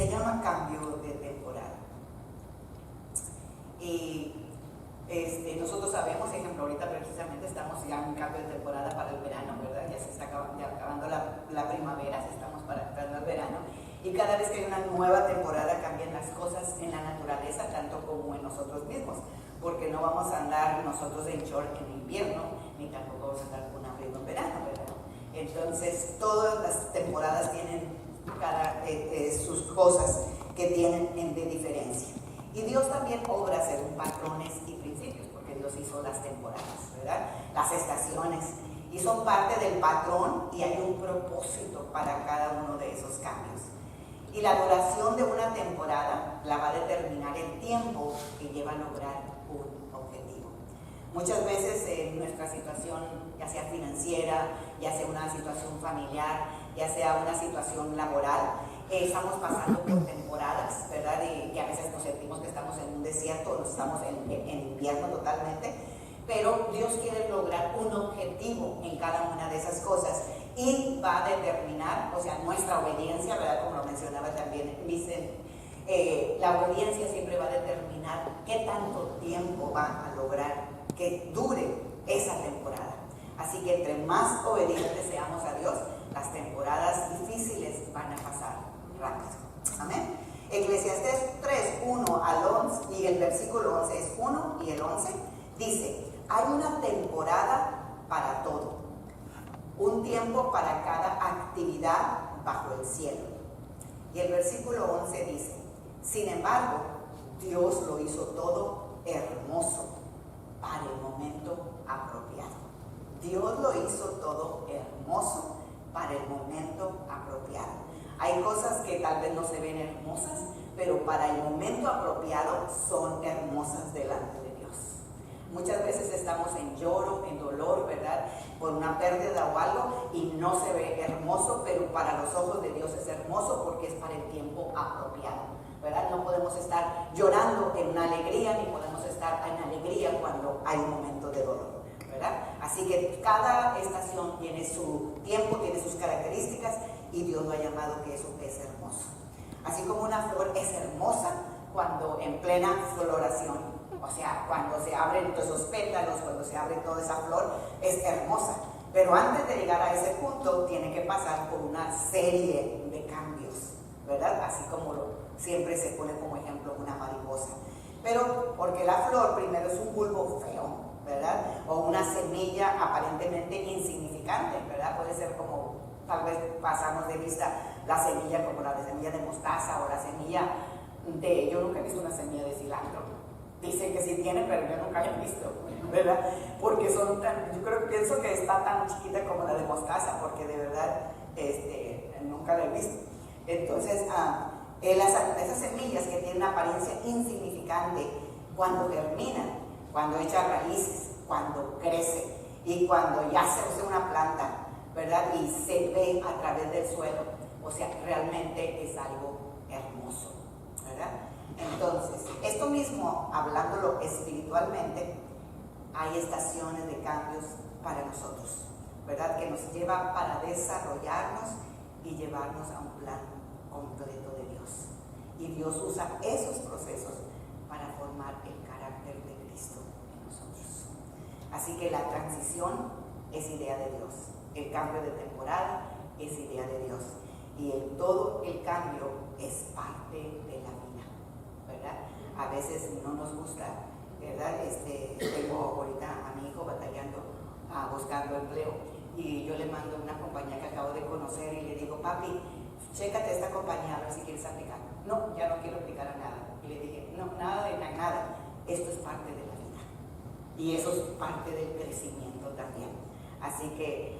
se llama cambio de temporada. Y nosotros sabemos, por ejemplo, ahorita precisamente estamos ya en cambio de temporada para el verano, ¿verdad? Ya se está acabando la primavera, estamos para entrando al verano. Y cada vez que hay una nueva temporada cambian las cosas en la naturaleza, tanto como en nosotros mismos. Porque no vamos a andar nosotros en short en invierno, ni tampoco vamos a andar con abrigo en verano, ¿verdad? Entonces, todas las temporadas tienen sus cosas que tienen de diferencia. Y Dios también obra según patrones y principios, porque Dios hizo las temporadas, ¿verdad? Las estaciones, y son parte del patrón y hay un propósito para cada uno de esos cambios. Y la duración de una temporada la va a determinar el tiempo que lleva a lograr un objetivo. Muchas veces en nuestra situación, ya sea financiera, ya sea una situación familiar, ya sea una situación laboral, estamos pasando por temporadas, ¿verdad? Y a veces nos sentimos que estamos en un desierto, no estamos en invierno totalmente, pero Dios quiere lograr un objetivo en cada una de esas cosas y va a determinar, o sea, nuestra obediencia, ¿verdad? Como lo mencionaba también Vicente, la obediencia siempre va a determinar qué tanto tiempo va a lograr que dure esa temporada. Así que entre más obedientes seamos a Dios, las temporadas difíciles van a pasar rápido. Amén. Eclesiastés 3, 1 al 11, y el versículo 11 es 1 y el 11, dice: hay una temporada para todo, un tiempo para cada actividad bajo el cielo. Y el versículo 11 dice: sin embargo, Dios lo hizo todo hermoso para el momento apropiado. Dios lo hizo todo hermoso para el momento apropiado. Hay cosas que tal vez no se ven hermosas, pero para el momento apropiado son hermosas delante de Dios. Muchas veces estamos en lloro, en dolor, ¿verdad? Por una pérdida o algo y no se ve hermoso, pero para los ojos de Dios es hermoso porque es para el tiempo apropiado, ¿verdad? No podemos estar llorando en una alegría, ni podemos estar en alegría cuando hay un momento de dolor, ¿verdad? Así que cada estación tiene su tiempo, tiene sus características, y Dios lo ha llamado que eso es hermoso. Así como una flor es hermosa cuando en plena floración, o sea, cuando se abren todos esos pétalos, cuando se abre toda esa flor, es hermosa. Pero antes de llegar a ese punto, tiene que pasar por una serie de cambios, ¿verdad? Así como siempre se pone como ejemplo una mariposa. Pero porque la flor primero es un bulbo feo, ¿verdad? O una semilla aparentemente insignificante, ¿verdad? Puede ser como, tal vez pasamos de vista la semilla como la de semilla de mostaza o la semilla de, yo nunca he visto una semilla de cilantro. Dicen que sí tiene, pero yo nunca la he visto, ¿verdad? Porque son tan, pienso que está tan chiquita como la de mostaza, porque de verdad nunca la he visto. Entonces, esas semillas que tienen una apariencia insignificante, cuando germinan, cuando echan raíces, cuando crece y cuando ya se hace una planta, ¿verdad? Y se ve a través del suelo, o sea, realmente es algo hermoso, ¿verdad? Entonces, esto mismo, hablándolo espiritualmente, hay estaciones de cambios para nosotros, ¿verdad? Que nos lleva para desarrollarnos y llevarnos a un plan completo de Dios. Y Dios usa esos procesos para formar el carácter de Cristo en nosotros. Así que la transición es idea de Dios. El cambio de temporada es idea de Dios. Y todo el cambio es parte de la vida, ¿verdad? A veces no nos gusta, ¿verdad? Tengo ahorita a mi hijo batallando, buscando empleo, y yo le mando una compañía que acabo de conocer y le digo: papi, chécate esta compañía a ver si quieres aplicar. No, ya no quiero aplicar a nada. Y le dije: no, nada de nada. Esto es parte de la vida. Y eso es parte del crecimiento también. Así que,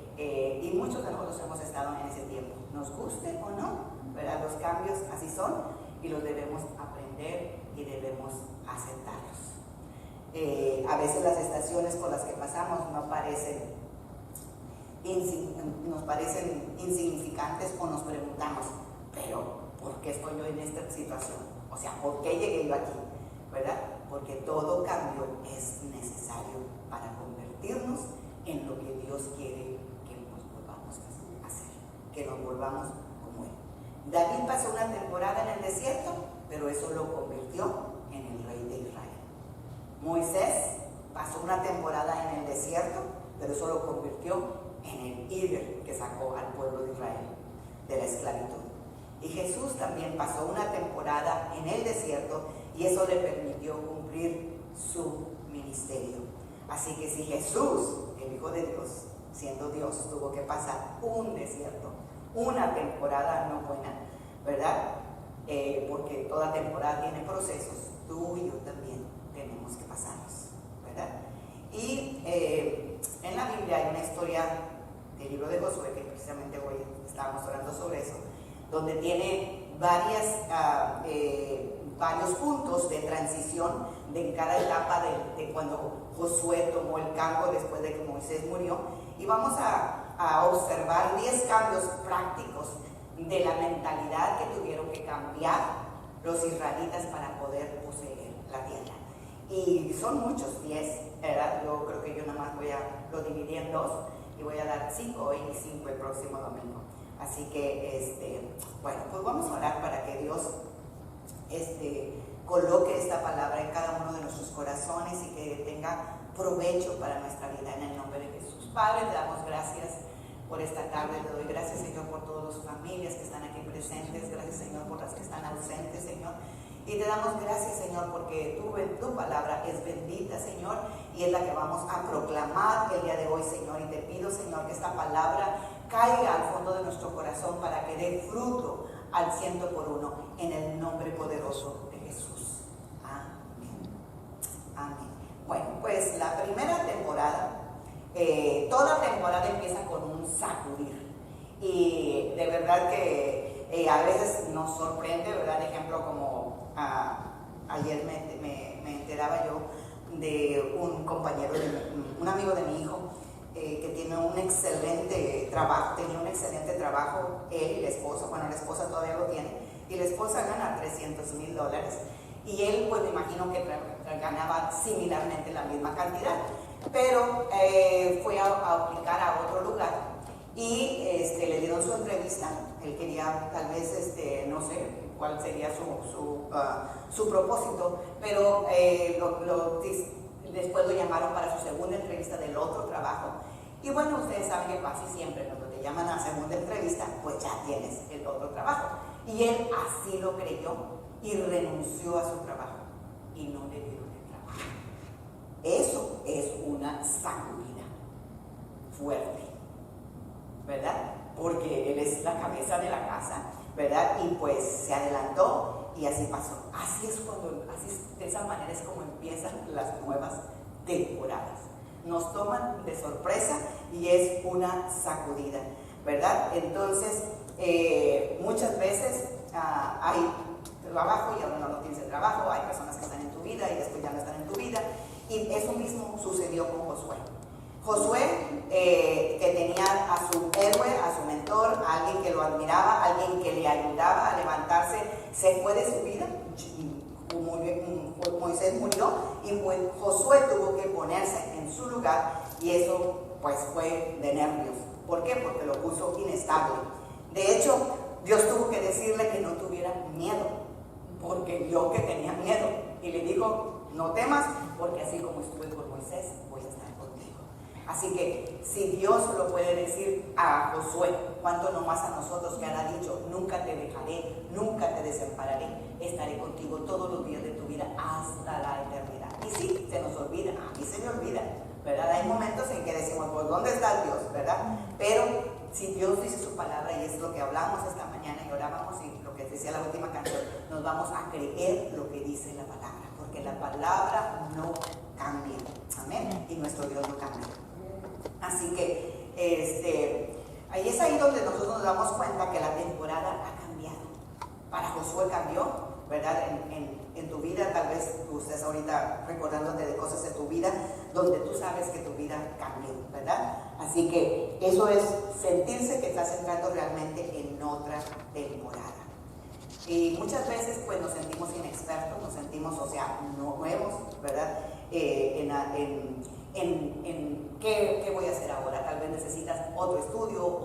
y muchos de nosotros hemos estado en ese tiempo, nos guste o no, ¿verdad? Los cambios así son y los debemos aprender y debemos aceptarlos. A veces las estaciones por las que pasamos nos parecen insignificantes, o nos preguntamos: pero ¿por qué estoy yo en esta situación? O sea, ¿por qué llegué yo aquí? ¿Verdad? Porque todo cambio es necesario para convertirnos en lo que Dios quiere que nos volvamos a hacer, que nos volvamos como Él. David pasó una temporada en el desierto, pero eso lo convirtió en el rey de Israel. Moisés pasó una temporada en el desierto, pero eso lo convirtió en el líder que sacó al pueblo de Israel de la esclavitud. Y Jesús también pasó una temporada en el desierto y eso le permitió cumplir su ministerio. Así que si Jesús, el Hijo de Dios, siendo Dios, tuvo que pasar un desierto, una temporada no buena, ¿verdad? Porque toda temporada tiene procesos, tú y yo también tenemos que pasarlos, ¿verdad? Y en la Biblia hay una historia del libro de Josué, que precisamente hoy estábamos hablando sobre eso, donde tiene varios puntos de transición de cada etapa de cuando Josué tomó el campo después de que Moisés murió. Y vamos a observar 10 cambios prácticos de la mentalidad que tuvieron que cambiar los israelitas para poder poseer la tierra. Y son muchos, 10, ¿verdad? Yo creo que yo nada más lo dividí en 2 y voy a dar 5 hoy y 5 el próximo domingo. Así que, bueno, pues vamos a orar para que Dios coloque esta palabra en cada uno de nuestros corazones y que tenga provecho para nuestra vida en el nombre de Jesús. Padre, te damos gracias por esta tarde, te doy gracias, Señor, por todas las familias que están aquí presentes, gracias, Señor, por las que están ausentes, Señor, y te damos gracias, Señor, porque tu palabra es bendita, Señor, y es la que vamos a proclamar el día de hoy, Señor, y te pido, Señor, que esta palabra caiga al fondo de nuestro corazón para que dé fruto al 100%, en el nombre poderoso de Jesús. Amén. Amén. Bueno, pues la primera temporada, toda temporada empieza con un sacudir. Y de verdad que a veces nos sorprende, ¿verdad? De ejemplo, como ayer me enteraba yo de un compañero, un amigo de mi hijo, que tiene un excelente trabajo, tenía un excelente trabajo, él y la esposa, bueno, la esposa todavía lo tiene, y la esposa gana $300,000, y él, pues me imagino que ganaba similarmente la misma cantidad, pero fue a aplicar a otro lugar, y le dieron su entrevista. Él quería, tal vez, no sé cuál sería su propósito, pero después lo llamaron para su segunda entrevista del otro trabajo. Y bueno, ustedes saben que casi siempre cuando te llaman a segunda entrevista, pues ya tienes el otro trabajo. Y él así lo creyó y renunció a su trabajo y no le dieron el trabajo. Eso es una sacudida fuerte, ¿verdad? Porque él es la cabeza de la casa, ¿verdad? Y pues se adelantó y así pasó. De esa manera es como empiezan las nuevas temporadas. Nos toman de sorpresa y es una sacudida, ¿verdad? Entonces, muchas veces hay trabajo y ahora no tienes el trabajo, hay personas que están en tu vida y después ya no están en tu vida, y eso mismo sucedió con Josué. Josué, que tenía a su héroe, a su mentor, a alguien que lo admiraba, a alguien que le ayudaba a levantarse, se fue de su vida. Moisés murió y pues Josué tuvo que ponerse en su lugar, y eso pues fue de nervios. ¿Por qué? Porque lo puso inestable. De hecho, Dios tuvo que decirle que no tuviera miedo, porque vio que tenía miedo, y le dijo: no temas, porque así como estuve con Moisés, voy a estar contigo. Así que si Dios lo puede decir a Josué, ¿cuánto no más a nosotros, que ha dicho: nunca te dejaré, nunca te desampararé, estaré contigo todos los días de tu vida hasta la eternidad? Y sí, se nos olvida, a mí se me olvida, ¿verdad? Hay momentos en que decimos: pues ¿dónde está Dios? ¿Verdad? Pero si Dios dice su palabra, y es lo que hablamos esta mañana y orábamos, y lo que decía la última canción, nos vamos a creer lo que dice la palabra, porque la palabra no cambia, amén, y nuestro Dios no cambia. Así que ahí es ahí donde nosotros nos damos cuenta que la temporada ha cambiado. Para Josué cambió, ¿verdad? En tu vida, tal vez tú estés ahorita recordándote de cosas de tu vida donde tú sabes que tu vida cambió, ¿verdad? Así que eso es sentirse que estás entrando realmente en otra temporada. Y muchas veces pues nos sentimos inexpertos, nos sentimos, nuevos, ¿verdad? ¿Qué voy a hacer ahora? Tal vez necesitas otro estudio,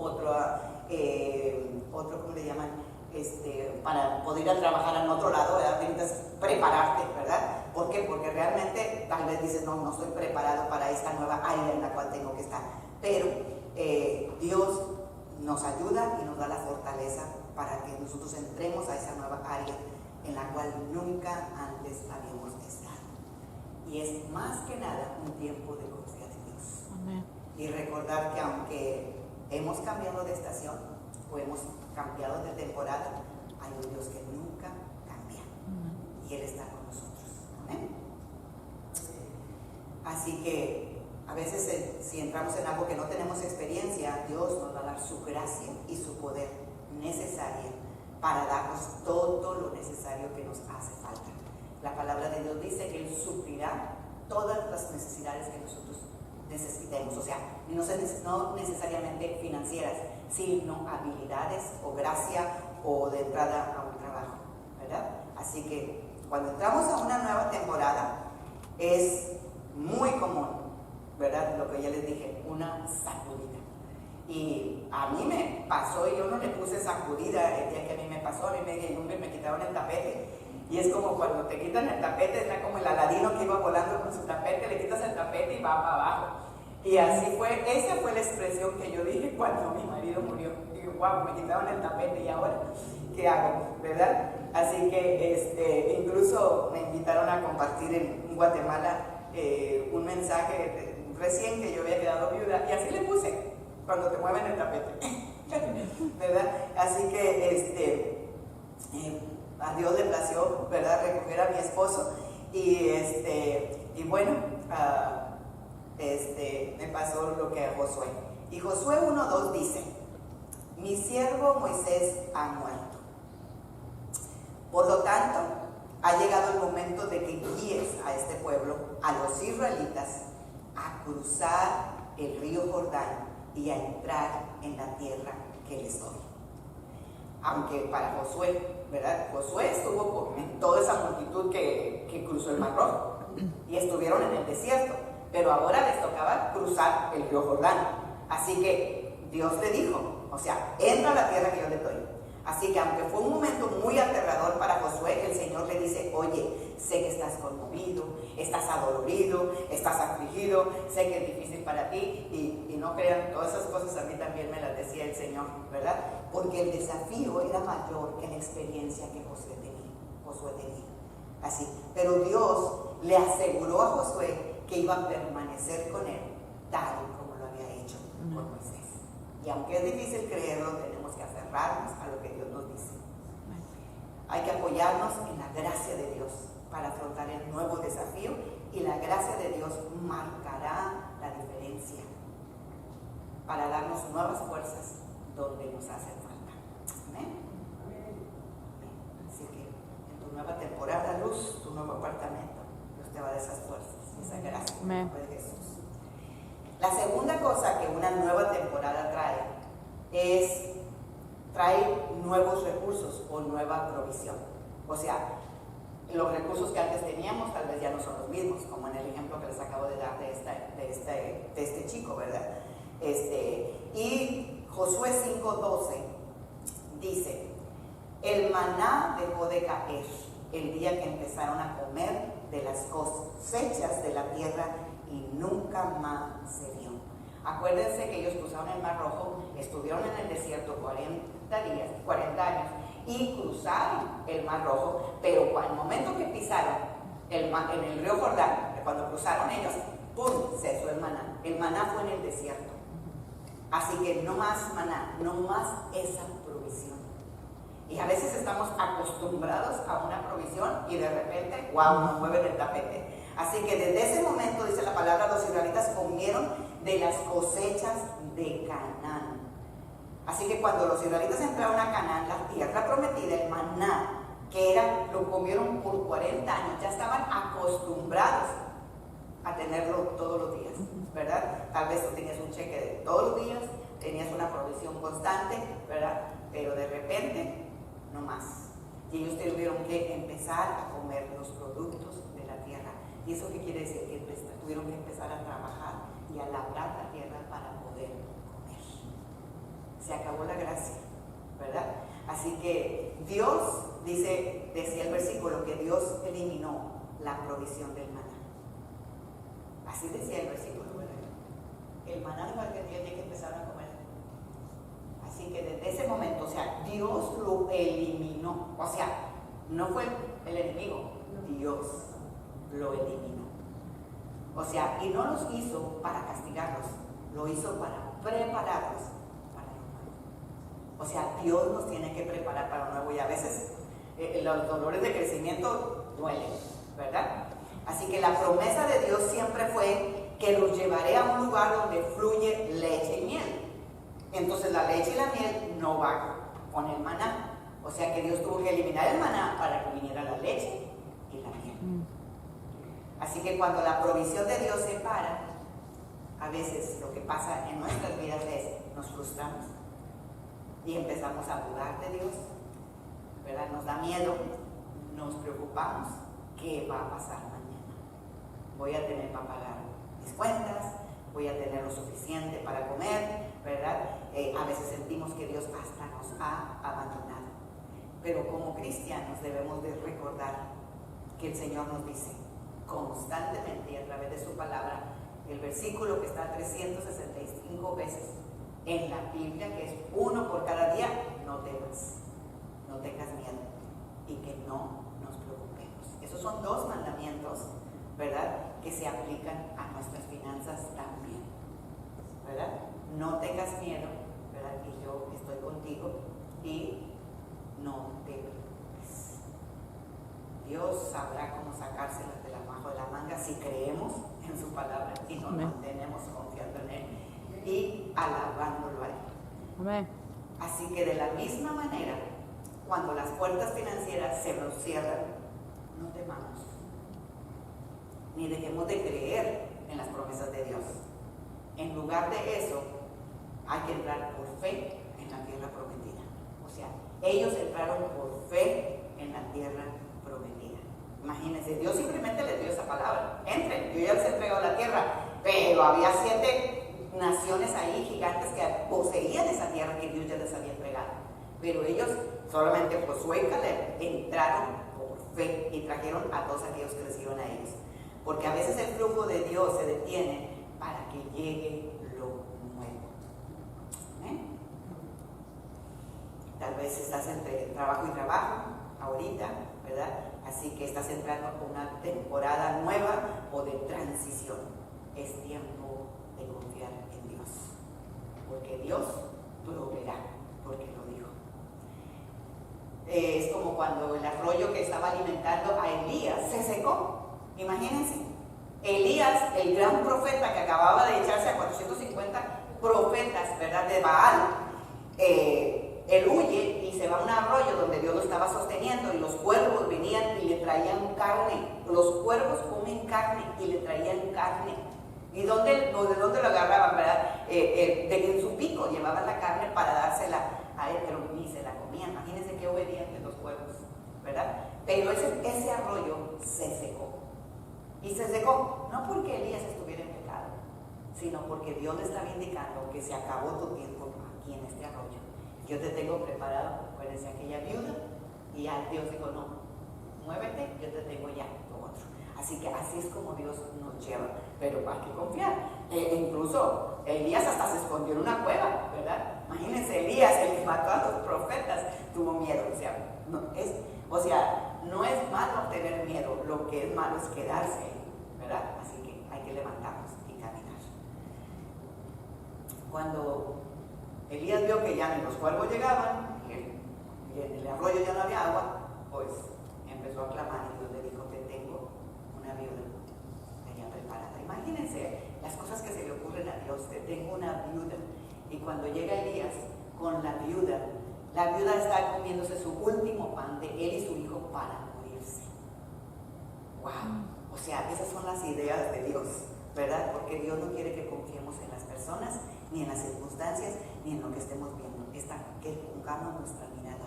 ¿cómo le llaman? para poder ir a trabajar en otro lado, ¿verdad? Necesitas prepararte, ¿verdad? ¿Por qué? Porque realmente tal vez dices, no estoy preparado para esta nueva área en la cual tengo que estar. Pero Dios nos ayuda y nos da la fortaleza para que nosotros entremos a esa nueva área en la cual nunca antes habíamos estado. Y es más que nada un tiempo de confiar en Dios. Amén. Y recordar que aunque hemos cambiado de estación o hemos cambiado de temporada, hay un Dios que nunca cambia. Y Él está con nosotros. Amén. Así que a veces si entramos en algo que no tenemos experiencia, Dios nos va a dar su gracia y su poder necesaria para darnos todo lo necesario que nos hace falta. La palabra de Dios dice que Él suplirá todas las necesidades que nosotros necesitemos, o sea, no necesariamente financieras, sino habilidades o gracia o de entrada a un trabajo, ¿verdad? Así que cuando entramos a una nueva temporada es muy común, ¿verdad? Lo que ya les dije, una sacudida. Y a mí me pasó y yo no le puse sacudida el día que a mí me pasó, a mí me quitaron el tapete. Y es como cuando te quitan el tapete, es como el Aladino que iba volando con su tapete, le quitas el tapete y va para abajo. Y así fue, esa fue la expresión que yo dije cuando mi marido murió. Digo, wow, me quitaron el tapete y ahora, ¿qué hago? ¿Verdad? Así que incluso me invitaron a compartir en Guatemala un mensaje recién que yo había quedado viuda y así le puse, cuando te mueven el tapete. ¿Verdad? Así que a Dios le plació, ¿verdad?, recoger a mi esposo y bueno, me pasó lo que a Josué. Y Josué 1:2 dice: mi siervo Moisés ha muerto. Por lo tanto, ha llegado el momento de que guíes a este pueblo, a los israelitas, a cruzar el río Jordán y a entrar en la tierra que les doy. Aunque para Josué, ¿verdad? Josué estuvo en toda esa multitud que cruzó el Mar Rojo y estuvieron en el desierto, pero ahora les tocaba cruzar el río Jordán. Así que Dios le dijo, o sea, entra a la tierra que yo le doy. Así que aunque fue un momento muy aterrador para Josué, el Señor le dice: oye, sé que estás conmovido, estás adolorido, estás afligido, sé que es difícil para ti y no crean, todas esas cosas a mí también me las decía el Señor, ¿verdad? Porque el desafío era mayor que la experiencia que Josué tenía. Así, pero Dios le aseguró a Josué que iba a permanecer con él tal como lo había hecho con Moisés. Y aunque es difícil creerlo, tenemos que aferrarnos a lo que Dios nos dice. Hay que apoyarnos en la gracia de Dios para afrontar el nuevo desafío, y la gracia de Dios marcará la diferencia para darnos nuevas fuerzas donde nos hacen falta. Amén. Así que en tu nueva temporada, Luz, tu nuevo apartamento, Dios te va a dar esas fuerzas y esa gracia en el nombre de Jesús. La segunda cosa que una nueva temporada trae nuevos recursos o nueva provisión. O sea, los recursos que antes teníamos tal vez ya no son los mismos, como en el ejemplo que les acabo de dar de este chico, ¿verdad? Y Josué 5:12 dice: el maná dejó de caer el día que empezaron a comer de las cosechas de la tierra y nunca más se vio. Acuérdense que ellos cruzaron el Mar Rojo, estuvieron en el desierto 40 años y cruzaron el Mar Rojo, pero al momento que pisaron en el río Jordán, cuando cruzaron ellos, ¡pum!, cesó el maná. El maná fue en el desierto. Así que no más maná, no más esa provisión. Y a veces estamos acostumbrados a una provisión y de repente, ¡wow!, nos mueven el tapete. Así que desde ese momento, dice la palabra, los israelitas comieron de las cosechas de Canaán. Así que cuando los israelitas entraron a Canaán, la tierra prometida, el maná, lo comieron por 40 años, ya estaban acostumbrados a tenerlo todos los días, ¿verdad? Tal vez tú tenías un cheque de todos los días, tenías una provisión constante, ¿verdad? Pero de repente, no más. Y ellos tuvieron que empezar a comer los productos de la tierra. ¿Y eso qué quiere decir? Que tuvieron que empezar a trabajar y a labrar la tierra para poder comer. Se acabó la gracia, ¿verdad? Así que Dios, decía el versículo, que Dios eliminó la provisión del maná. Así decía el versículo, ¿verdad? El maná no es el día que empezaron a comer. Así que desde ese momento, o sea, Dios lo eliminó. O sea, no fue el enemigo, Dios lo eliminó. O sea, y no los hizo para castigarlos, lo hizo para prepararlos para lo nuevo. O sea, Dios nos tiene que preparar para lo nuevo, y a veces los dolores de crecimiento duelen, ¿verdad? Así que la promesa de Dios siempre fue que los llevaré a un lugar donde fluye leche y miel. Entonces la leche y la miel no van con el maná. O sea que Dios tuvo que eliminar el maná para que viniera la leche y la miel. Así que cuando la provisión de Dios se para, a veces lo que pasa en nuestras vidas es, nos frustramos y empezamos a dudar de Dios, ¿verdad? Nos da miedo, nos preocupamos. ¿Qué va a pasar mañana? ¿Voy a tener para pagar mis cuentas? ¿Voy a tener lo suficiente para comer? ¿Verdad? A veces sentimos que Dios hasta nos ha abandonado. Pero como cristianos debemos de recordar que el Señor nos dice constantemente y a través de su palabra, el versículo que está 365 veces en la Biblia, que es uno por cada día: no temas, no tengas miedo y que no nos preocupemos. Esos son dos mandamientos, ¿verdad?, que se aplican a nuestras finanzas también, ¿verdad? No tengas miedo, ¿verdad?, y yo estoy contigo, y no te preocupes. Dios sabrá cómo sacárselas de abajo de la manga si creemos en su palabra y nos mantenemos confiando en Él y alabándolo a Él. Amén. Así que de la misma manera, cuando las puertas financieras se nos cierran, no temamos, ni dejemos de creer en las promesas de Dios. En lugar de eso, hay que entrar por fe en la tierra prometida. O sea, ellos entraron por fe en la tierra prometida. Imagínense, Dios simplemente les dio esa palabra: entren, yo ya les he entregado la tierra. Pero había 7 naciones ahí gigantes que poseían esa tierra que Dios ya les había entregado. Pero ellos, solamente Josué y Caleb, entraron por fe y trajeron a todos aquellos que les iban a ellos. Porque a veces el flujo de Dios se detiene para que llegue lo nuevo. Tal vez estás entre trabajo y trabajo ahorita, ¿verdad? Así que estás entrando a una temporada nueva o de transición. Es tiempo de confiar en Dios, porque Dios proveerá, porque lo dijo. Es como cuando el arroyo que estaba alimentando a Elías se secó. Imagínense, Elías, el gran profeta que acababa de echarse a 450 profetas, ¿verdad?, de Baal, él huye y se va a un arroyo donde Dios lo estaba sosteniendo, y los cuervos venían y le traían carne. Los cuervos comen carne y le traían carne. ¿Y de dónde lo agarraban, verdad? De en su pico llevaban la carne para dársela a él, pero ni se la comían. Imagínense qué obedientes los cuervos, ¿verdad? Pero ese arroyo se secó. Y se secó, no porque Elías estuviera en pecado, sino porque Dios le estaba indicando que se acabó tu tiempo aquí en este arroyo. Yo te tengo preparado, acuérdense, aquella viuda, y ya Dios dijo: no, muévete, yo te tengo ya lo otro. Así que así es como Dios nos lleva, pero hay que confiar. Incluso Elías hasta se escondió en una cueva, ¿verdad? Imagínense, Elías, el que mató a los profetas, tuvo miedo. O sea, no es malo tener miedo, lo que es malo es quedarse, ¿verdad? Así que hay que levantarnos y caminar. Cuando Elías vio que ya ni los cuervos llegaban y en el arroyo ya no había agua, pues empezó a clamar, y Dios le dijo: te tengo una viuda allá preparada. Imagínense las cosas que se le ocurren a Dios: te tengo una viuda. Y cuando llega Elías con la viuda está comiéndose su último pan de él y su hijo para morirse. ¡Wow! O sea, esas son las ideas de Dios, ¿verdad? Porque Dios no quiere que confiemos en las personas, ni en las circunstancias, ni en lo que estemos viendo. Que pongamos nuestra mirada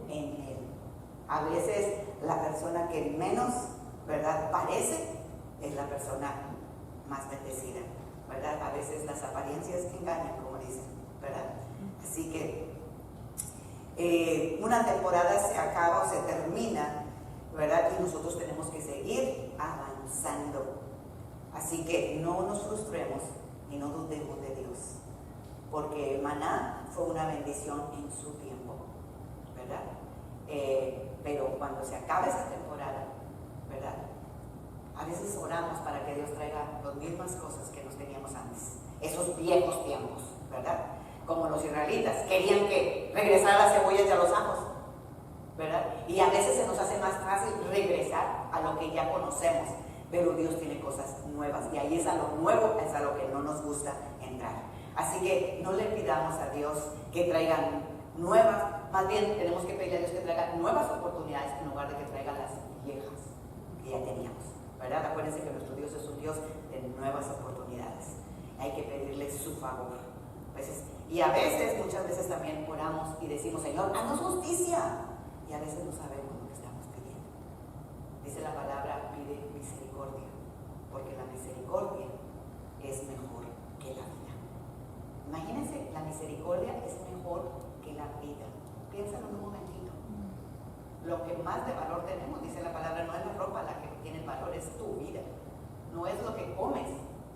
en Él. A veces la persona que menos, ¿verdad?, parece, es la persona más bendecida, ¿verdad? A veces las apariencias engañan, como dicen, ¿verdad? Así que una temporada se acaba o se termina, ¿verdad? Y nosotros tenemos que seguir avanzando. Así que no nos frustremos y no dudemos de Dios, porque el maná fue una bendición en su tiempo, ¿verdad? Pero cuando se acaba esa temporada, ¿verdad? A veces oramos para que Dios traiga las mismas cosas que nos teníamos antes, esos viejos tiempos, ¿verdad? Como los israelitas, querían que regresara las cebollas y a los ajos, ¿verdad? Y a veces se nos hace más fácil regresar a lo que ya conocemos, pero Dios tiene cosas nuevas y ahí es a lo nuevo, es a lo que no nos gusta entrar. Así que no le pidamos a Dios que traigan nuevas, más bien tenemos que pedirle a Dios que traiga nuevas oportunidades en lugar de que traiga las viejas que ya teníamos, ¿verdad? Acuérdense que nuestro Dios es un Dios de nuevas oportunidades. Hay que pedirle su favor. Y a veces, muchas veces también oramos y decimos, Señor, haznos justicia. Y a veces no sabemos lo que estamos pidiendo. Dice la palabra, pide misericordia, porque la misericordia es mejor que la vida. Imagínense, la misericordia es mejor que la vida. Piénsalo en un momentito. Lo que más de valor tenemos, dice la palabra, no es la ropa la que tiene valor, es tu vida. No es lo que comes,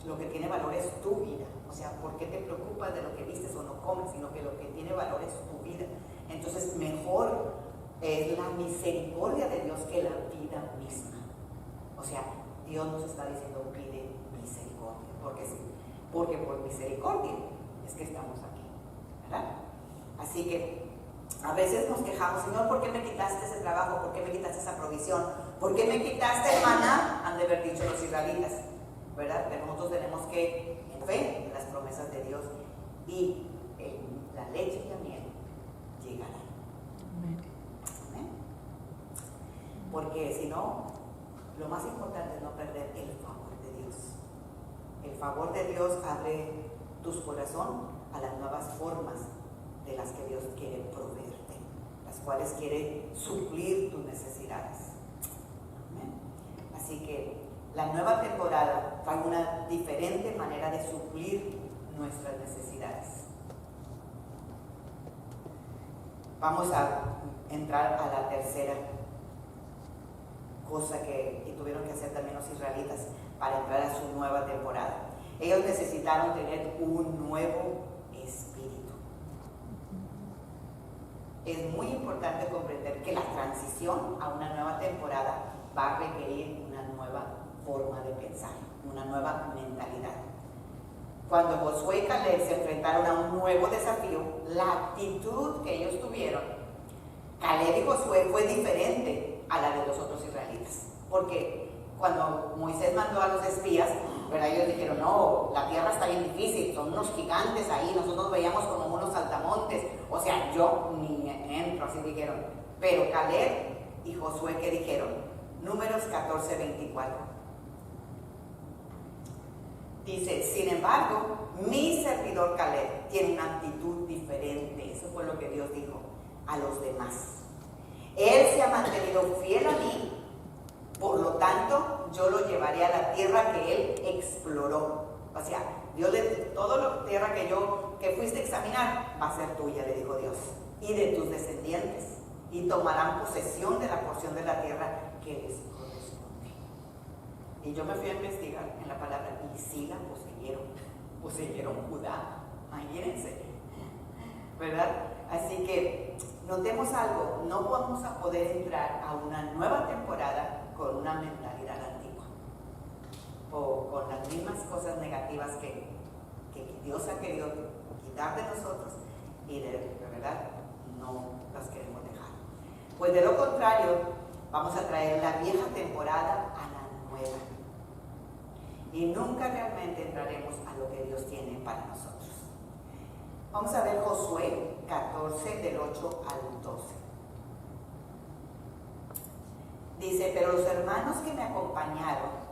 lo que tiene valor es tu vida. O sea, ¿por qué te preocupas de lo que vistes o no comes? Sino que lo que tiene valor es tu vida. Entonces, mejor es la misericordia de Dios que la vida misma. O sea, Dios nos está diciendo, pide misericordia. Porque sí, porque por misericordia es que estamos aquí, ¿verdad? Así que a veces nos quejamos, Señor, ¿por qué me quitaste ese trabajo? ¿Por qué me quitaste esa provisión? ¿Por qué me quitaste el maná? Han de haber dicho los israelitas, ¿verdad? Pero nosotros tenemos que, en fe, en las promesas de Dios, y la leche y la miel llegarán. Amén. Porque si no, lo más importante es no perder el favor de Dios. El favor de Dios abre tu corazón a las nuevas formas de las que Dios quiere proveerte, las cuales quiere suplir tus necesidades. Amén. Así que la nueva temporada trae una diferente manera de suplir nuestras necesidades. Vamos a entrar a la tercera cosa que tuvieron que hacer también los israelitas para entrar a su nueva temporada. Ellos necesitaron tener un nuevo espíritu. Es muy importante comprender que la transición a una nueva temporada va a requerir una nueva forma de pensar, una nueva mentalidad. Cuando Josué y Caleb se enfrentaron a un nuevo desafío, la actitud que ellos tuvieron, Caleb y Josué, fue diferente a la de los otros israelitas. Porque cuando Moisés mandó a los espías, ¿verdad? Ellos dijeron, no, la tierra está bien difícil, son unos gigantes ahí, nosotros veíamos como unos saltamontes, o sea, yo ni entro, así dijeron. Pero Caleb y Josué, ¿qué dijeron? Números 14:24. Dice, sin embargo, mi servidor Caleb tiene una actitud diferente. Eso fue lo que Dios dijo a los demás. Él se ha mantenido fiel a mí, por lo tanto, yo lo llevaré a la tierra que él exploró. O sea, Dios le dijo, toda la tierra que fuiste a examinar va a ser tuya, le dijo Dios, y de tus descendientes, y tomarán posesión de la porción de la tierra que les corresponde. Y yo me fui a investigar en la palabra, y sí la poseyeron Judá, imagínense, ¿verdad? Así que notemos algo, no vamos a poder entrar a una nueva temporada con una mentalidad antigua o con las mismas cosas negativas que Dios ha querido quitar de nosotros y de verdad no las queremos dejar. Pues de lo contrario, vamos a traer la vieja temporada a la nueva y nunca realmente entraremos a lo que Dios tiene para nosotros. Vamos a ver Josué 14 del 8 al 12. Dice, pero los hermanos que me acompañaron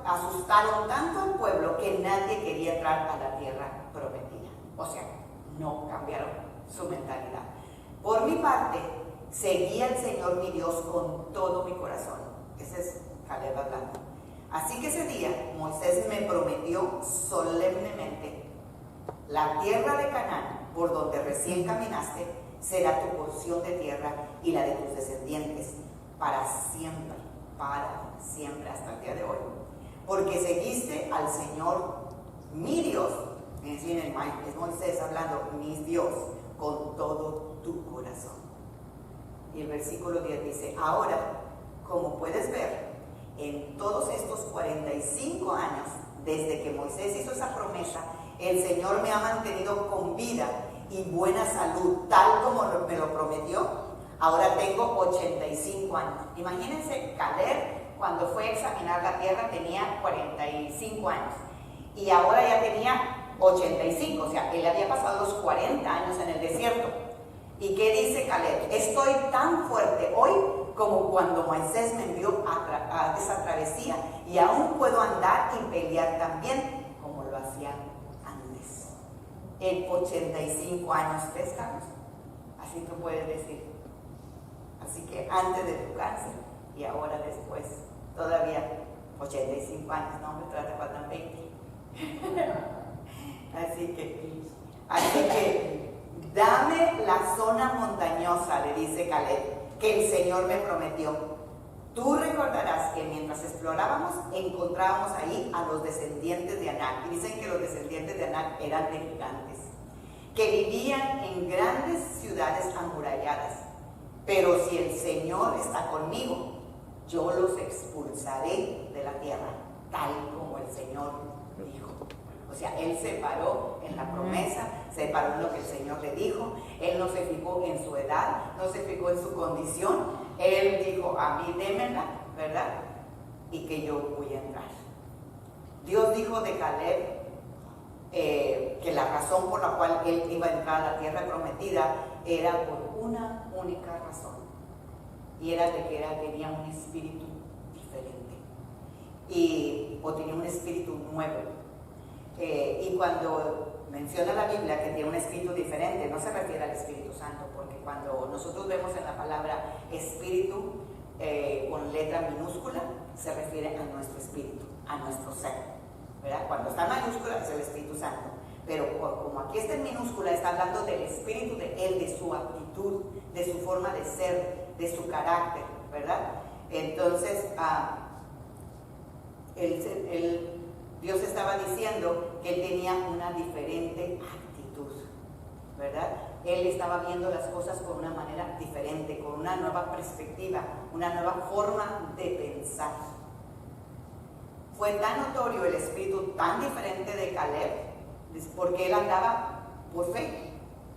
asustaron tanto al pueblo que nadie quería entrar a la tierra prometida. O sea, no cambiaron su mentalidad. Por mi parte, seguí al Señor mi Dios con todo mi corazón. Ese es Caleb hablando. Así que ese día Moisés me prometió solemnemente la tierra de Canaán, por donde recién caminaste será tu porción de tierra y la de tus descendientes para siempre hasta el día de hoy. Porque seguiste al Señor, mi Dios, es Moisés hablando, mi Dios, con todo tu corazón. Y el versículo 10 dice, ahora, como puedes ver, en todos estos 45 años, desde que Moisés hizo esa promesa, el Señor me ha mantenido con vida y buena salud, tal como me lo prometió. Ahora tengo 85 años. Imagínense, Caleb, cuando fue a examinar la tierra, tenía 45 años. Y ahora ya tenía 85, o sea, él había pasado los 40 años en el desierto. ¿Y qué dice Caleb? Estoy tan fuerte hoy como cuando Moisés me envió a esa travesía, y aún puedo andar y pelear tan bien como lo hacía antes. En 85 años, ¿ves, Carlos? Así tú puedes decir. Así que antes de tu cáncer y ahora después, todavía 85 años, no me trata de faltan 20. Así que dame la zona montañosa, le dice Caleb, que el Señor me prometió. Tú recordarás que mientras explorábamos, encontrábamos ahí a los descendientes de Anak. Y dicen que los descendientes de Anak eran de gigantes, que vivían en grandes ciudades amuralladas. Pero si el Señor está conmigo, yo los expulsaré de la tierra, tal como el Señor dijo. O sea, él se paró en la promesa, se paró en lo que el Señor le dijo. Él no se fijó en su edad, no se fijó en su condición. Él dijo, a mí démela, ¿verdad? Y que yo voy a entrar. Dios dijo de Caleb que la razón por la cual él iba a entrar a la tierra prometida era por una única razón. Y era de que tenía un espíritu diferente. O tenía un espíritu nuevo. Y cuando menciona la Biblia que tiene un espíritu diferente, no se refiere al Espíritu Santo, porque cuando nosotros vemos en la palabra espíritu con letra minúscula, se refiere a nuestro espíritu, a nuestro ser, ¿verdad? Cuando está en mayúscula es el Espíritu Santo, pero como aquí está en minúscula, está hablando del espíritu de él, de su actitud, de su forma de ser, de su carácter, ¿verdad? Entonces, Dios estaba diciendo que él tenía una diferente actitud, ¿verdad? Él estaba viendo las cosas con una manera diferente, con una nueva perspectiva, una nueva forma de pensar. Fue tan notorio el espíritu tan diferente de Caleb, porque él andaba por fe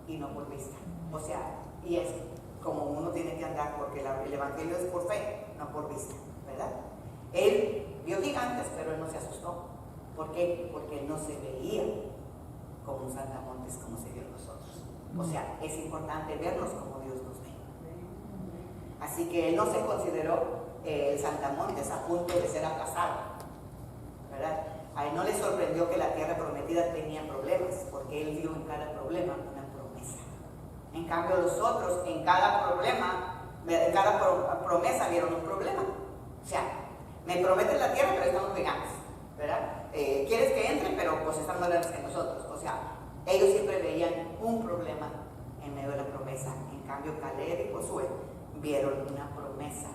y no por vista. O sea, y es como uno tiene que andar, porque el evangelio es por fe, no por vista, ¿verdad? Él vio gigantes, pero él no se asustó. ¿Por qué? Porque él no se veía como un saltamontes como se vio nosotros. O sea, es importante vernos como Dios nos ve. Así que él no se consideró el saltamontes a punto de ser aplazado, ¿verdad? A él no le sorprendió que la tierra prometida tenía problemas, porque él vio en cada problema una promesa. En cambio, los otros, en cada promesa vieron un problema. O sea, me prometen la tierra, pero estamos gigantes, ¿verdad? Quieres que entre, pero pues están más grandes que nosotros. O sea, ellos siempre veían un problema en medio de la promesa. En cambio, Caleb y Josué vieron una promesa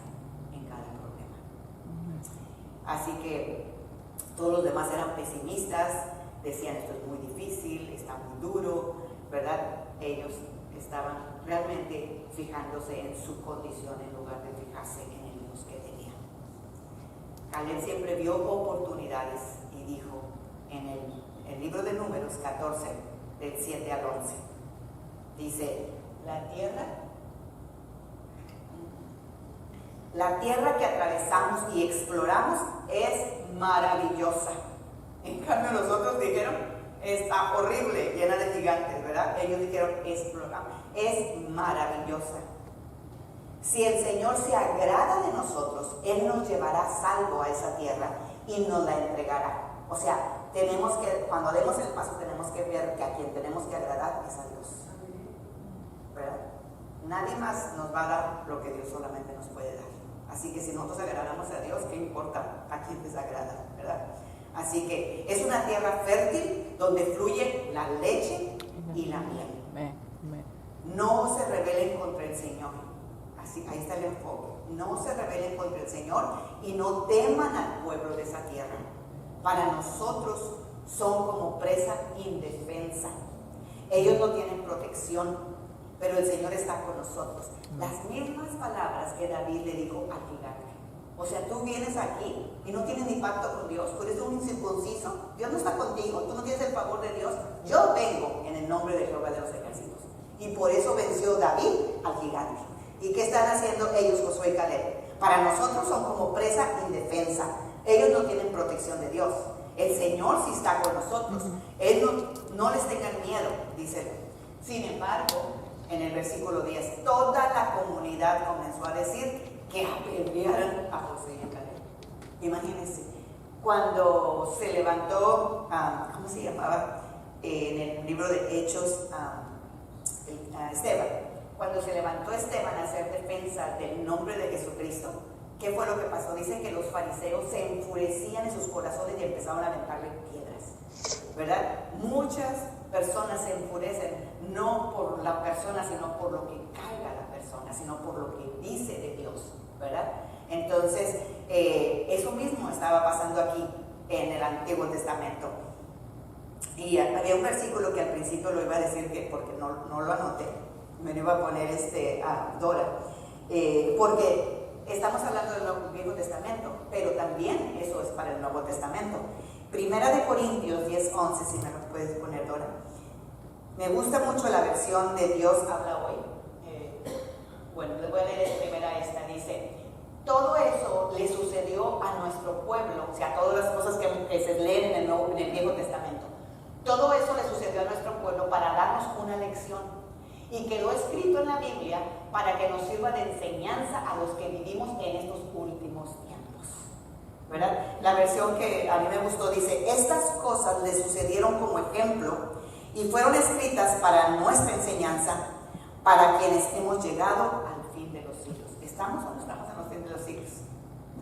en cada problema. Así que todos los demás eran pesimistas, decían esto es muy difícil, está muy duro, ¿verdad? Ellos estaban realmente fijándose en su condición en lugar de fijarse en el Dios que tenían. Caleb siempre vio oportunidades y dijo en el libro de Números 14, del 7 al 11, dice, la tierra que atravesamos y exploramos es maravillosa. En cambio los otros dijeron, está horrible, llena de gigantes, ¿verdad? Ellos dijeron, exploramos, es maravillosa. Si el Señor se agrada de nosotros, Él nos llevará salvo a esa tierra y nos la entregará. O sea, cuando demos el paso, tenemos que ver que a quien tenemos que agradar es a Dios, ¿verdad? Nadie más nos va a dar lo que Dios solamente nos puede dar. Así que si nosotros agradamos a Dios, ¿qué importa a quién desagrada, verdad? Así que es una tierra fértil donde fluye la leche y la miel. no se rebelen contra el Señor. Así, ahí está el enfoque. No se rebelen contra el Señor y no teman al pueblo de esa tierra. Para nosotros son como presa indefensa. Ellos no tienen protección, pero el Señor está con nosotros. Las mismas palabras que David le dijo al gigante. O sea, tú vienes aquí y no tienes ni pacto con Dios, tú eres un incircunciso, Dios no está contigo, tú no tienes el favor de Dios. Yo vengo en el nombre de Jehová de los ejércitos. Y por eso venció David al gigante. ¿Y qué están haciendo ellos, Josué y Caleb? Para nosotros son como presa indefensa. Ellos no tienen protección de Dios. El Señor sí está con nosotros. Él no les tengan miedo, dice. Sin embargo, en el versículo 10, toda la comunidad comenzó a decir que apedrearan a Josué y a Caleb. Imagínense, cuando se levantó, ¿cómo se llamaba? En el libro de Hechos, Esteban. Cuando se levantó Esteban a hacer defensa del nombre de Jesucristo, ¿qué fue lo que pasó? Dice que los fariseos se enfurecían en sus corazones y empezaron a aventarle piedras, ¿verdad? Muchas personas se enfurecen no por la persona, sino por lo que caiga la persona, sino por lo que dice de Dios, ¿verdad? Entonces, eso mismo estaba pasando aquí en el Antiguo Testamento. Y había un versículo que al principio lo iba a decir, que porque no lo anoté, me lo iba a poner Dora, porque estamos hablando del Viejo Testamento, pero también eso es para el Nuevo Testamento. Primera de Corintios 10:11, si me lo puedes poner, Dora. Me gusta mucho la versión de Dios habla hoy. Bueno, les voy a leer primera esta. Dice: todo eso le sucedió a nuestro pueblo, o sea, todas las cosas que se leen en el Viejo Testamento. Todo eso le sucedió a nuestro pueblo para darnos una lección. Y quedó escrito en la Biblia para que nos sirva de enseñanza a los que vivimos en estos últimos tiempos, ¿verdad? La versión que a mí me gustó dice: estas cosas le sucedieron como ejemplo y fueron escritas para nuestra enseñanza, para quienes hemos llegado al fin de los siglos. ¿Estamos o no estamos en los fin de los siglos?